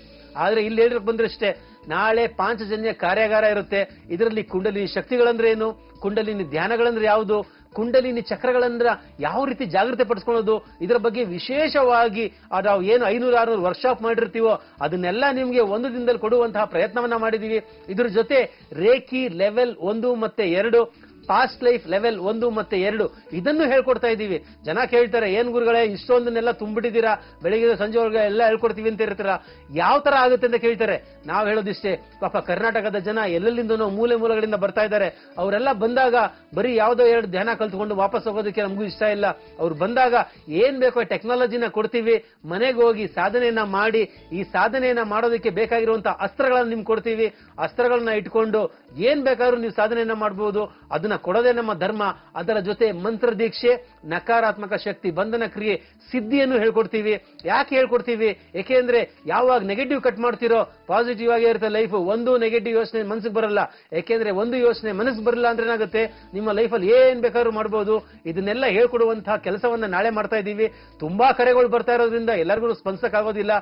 B: ಆದ್ರೆ ಇಲ್ಲಿ ಹೇಳಿಕ್ ಬಂದ್ರಷ್ಟೇ, ನಾಳೆ ಪಾಂಚಜನ್ಯ ಕಾರ್ಯಾಗಾರ ಇರುತ್ತೆ. ಇದರಲ್ಲಿ ಕುಂಡಲಿನಿ ಶಕ್ತಿಗಳಂದ್ರೆ ಏನು, ಕುಂಡಲಿನಿ ಧ್ಯಾನಗಳಂದ್ರೆ ಯಾವುದು, ಕುಂಡಲಿನಿ ಚಕ್ರಗಳಂದ್ರ ಯಾವ ರೀತಿ ಜಾಗೃತಿ ಪಡಿಸ್ಕೊಳ್ಳೋದು, ಇದರ ಬಗ್ಗೆ ವಿಶೇಷವಾಗಿ ನಾವು ಏನು 500-600 ವರ್ಕ್ಶಾಪ್ ಮಾಡಿರ್ತೀವೋ ಅದನ್ನೆಲ್ಲ ನಿಮ್ಗೆ ಒಂದು ದಿನದಲ್ಲಿ ಕೊಡುವಂತಹ ಪ್ರಯತ್ನವನ್ನ ಮಾಡಿದೀವಿ. ಇದ್ರ ಜೊತೆ ರೇಖಿ ಲೆವೆಲ್ 1 ಮತ್ತೆ 2, ಪಾಸ್ಟ್ ಲೈಫ್ ಲೆವೆಲ್ 1 ಮತ್ತೆ 2 ಇದನ್ನು ಹೇಳ್ಕೊಡ್ತಾ ಇದ್ದೀವಿ. ಜನ ಕೇಳ್ತಾರೆ, ಏನ್ ಗುರುಗಳೇ ಇಷ್ಟೊಂದನ್ನೆಲ್ಲ ತುಂಬಿಟ್ಟಿದ್ದೀರಾ, ಬೆಳಿಗ್ಗೆ ಸಂಜೆವರೆಗೆ ಎಲ್ಲ ಹೇಳ್ಕೊಡ್ತೀವಿ ಅಂತ ಇರ್ತೀರಾ, ಯಾವ ತರ ಆಗುತ್ತೆ ಅಂತ ಕೇಳ್ತಾರೆ. ನಾವ್ ಹೇಳೋದಿಷ್ಟೇ, ಪಾಪ ಕರ್ನಾಟಕದ ಜನ ಎಲ್ಲೆಲ್ಲಿಂದನೋ ಮೂಲೆ ಮೂಲೆಗಳಿಂದ ಬರ್ತಾ ಇದ್ದಾರೆ. ಅವರೆಲ್ಲ ಬಂದಾಗ ಬರೀ ಯಾವ್ದೋ 2 ಧ್ಯಾನ ಕಲ್ತ್ಕೊಂಡು ವಾಪಸ್ ಹೋಗೋದಕ್ಕೆ ನಮಗೂ ಇಷ್ಟ ಇಲ್ಲ. ಅವ್ರು ಬಂದಾಗ ಏನ್ ಬೇಕೋ ಟೆಕ್ನಾಲಜಿನ ಕೊಡ್ತೀವಿ, ಮನೆಗೆ ಹೋಗಿ ಸಾಧನೆಯನ್ನ ಮಾಡಿ, ಈ ಸಾಧನೆಯನ್ನ ಮಾಡೋದಕ್ಕೆ ಬೇಕಾಗಿರುವಂತಹ ಅಸ್ತ್ರಗಳನ್ನ ನಿಮ್ಗೆ ಕೊಡ್ತೀವಿ. ಅಸ್ತ್ರಗಳನ್ನ ಇಟ್ಕೊಂಡು ಏನ್ ಬೇಕಾದ್ರೂ ನೀವು ಸಾಧನೆಯನ್ನ ಮಾಡಬಹುದು. ಅದನ್ನ ಕೊಡೋದೇ ನಮ್ಮ ಧರ್ಮ. ಅದರ ಜೊತೆ ಮಂತ್ರ ದೀಕ್ಷೆ, ನಕಾರಾತ್ಮಕ ಶಕ್ತಿ ಬಂಧನ ಕ್ರಿಯೆ, ಸಿದ್ಧಿಯನ್ನು ಹೇಳ್ಕೊಡ್ತೀವಿ. ಯಾಕೆ ಹೇಳ್ಕೊಡ್ತೀವಿ? ಯಾಕೆಂದ್ರೆ ಯಾವಾಗ ನೆಗೆಟಿವ್ ಕಟ್ ಮಾಡ್ತಿರೋ ಪಾಸಿಟಿವ್ ಆಗೇ ಇರುತ್ತೆ ಲೈಫ್. ಒಂದು ನೆಗೆಟಿವ್ ಯೋಚನೆ ಮನಸ್ಸಿಗೆ ಬರಲ್ಲ. ಯಾಕೆಂದ್ರೆ ಒಂದು ಯೋಚನೆ ಮನಸ್ಸಿಗೆ ಬರಲ್ಲ ಅಂದ್ರೆ ಏನಾಗುತ್ತೆ, ನಿಮ್ಮ ಲೈಫಲ್ಲಿ ಏನ್ ಬೇಕಾದ್ರೂ ಮಾಡಬಹುದು. ಇದನ್ನೆಲ್ಲ ಹೇಳ್ಕೊಡುವಂತಹ ಕೆಲಸವನ್ನ ನಾಳೆ ಮಾಡ್ತಾ ಇದ್ದೀವಿ. ತುಂಬಾ ಕರೆಗಳು ಬರ್ತಾ ಇರೋದ್ರಿಂದ ಎಲ್ಲರಿಗೂ ಸ್ಪಂದಿಸಕ್ ಆಗೋದಿಲ್ಲ.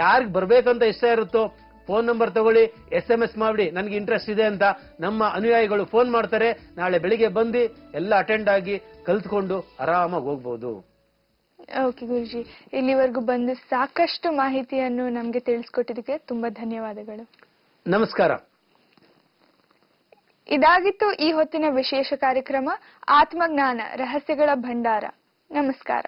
B: ಯಾರಿಗ್ ಬರ್ಬೇಕಂತ ಇಷ್ಟ ಇರುತ್ತೋ ಫೋನ್ ನಂಬರ್ ತಗೊಳ್ಳಿ, SMS ಮಾಡಿ, ನನಗೆ ಇಂಟ್ರೆಸ್ಟ್ ಇದೆ ಅಂತ. ನಮ್ಮ ಅನುಯಾಯಿಗಳು ಫೋನ್ ಮಾಡ್ತಾರೆ. ನಾಳೆ ಬೆಳಿಗ್ಗೆ ಬಂದು ಎಲ್ಲ ಅಟೆಂಡ್ ಆಗಿ ಕಲ್ತ್ಕೊಂಡು ಆರಾಮಾಗಿ ಹೋಗ್ಬೋದು.
A: ಓಕೆ ಗುರುಜಿ, ಇಲ್ಲಿವರೆಗೂ ಬಂದು ಸಾಕಷ್ಟು ಮಾಹಿತಿಯನ್ನು ನಮ್ಗೆ ತಿಳಿಸ್ಕೊಟ್ಟಿದ್ದಕ್ಕೆ ತುಂಬಾ ಧನ್ಯವಾದಗಳು.
B: ನಮಸ್ಕಾರ.
A: ಇದಾಗಿತ್ತು ಈ ಹೊತ್ತಿನ ವಿಶೇಷ ಕಾರ್ಯಕ್ರಮ ಆತ್ಮಜ್ಞಾನ ರಹಸ್ಯಗಳ ಭಂಡಾರ. ನಮಸ್ಕಾರ.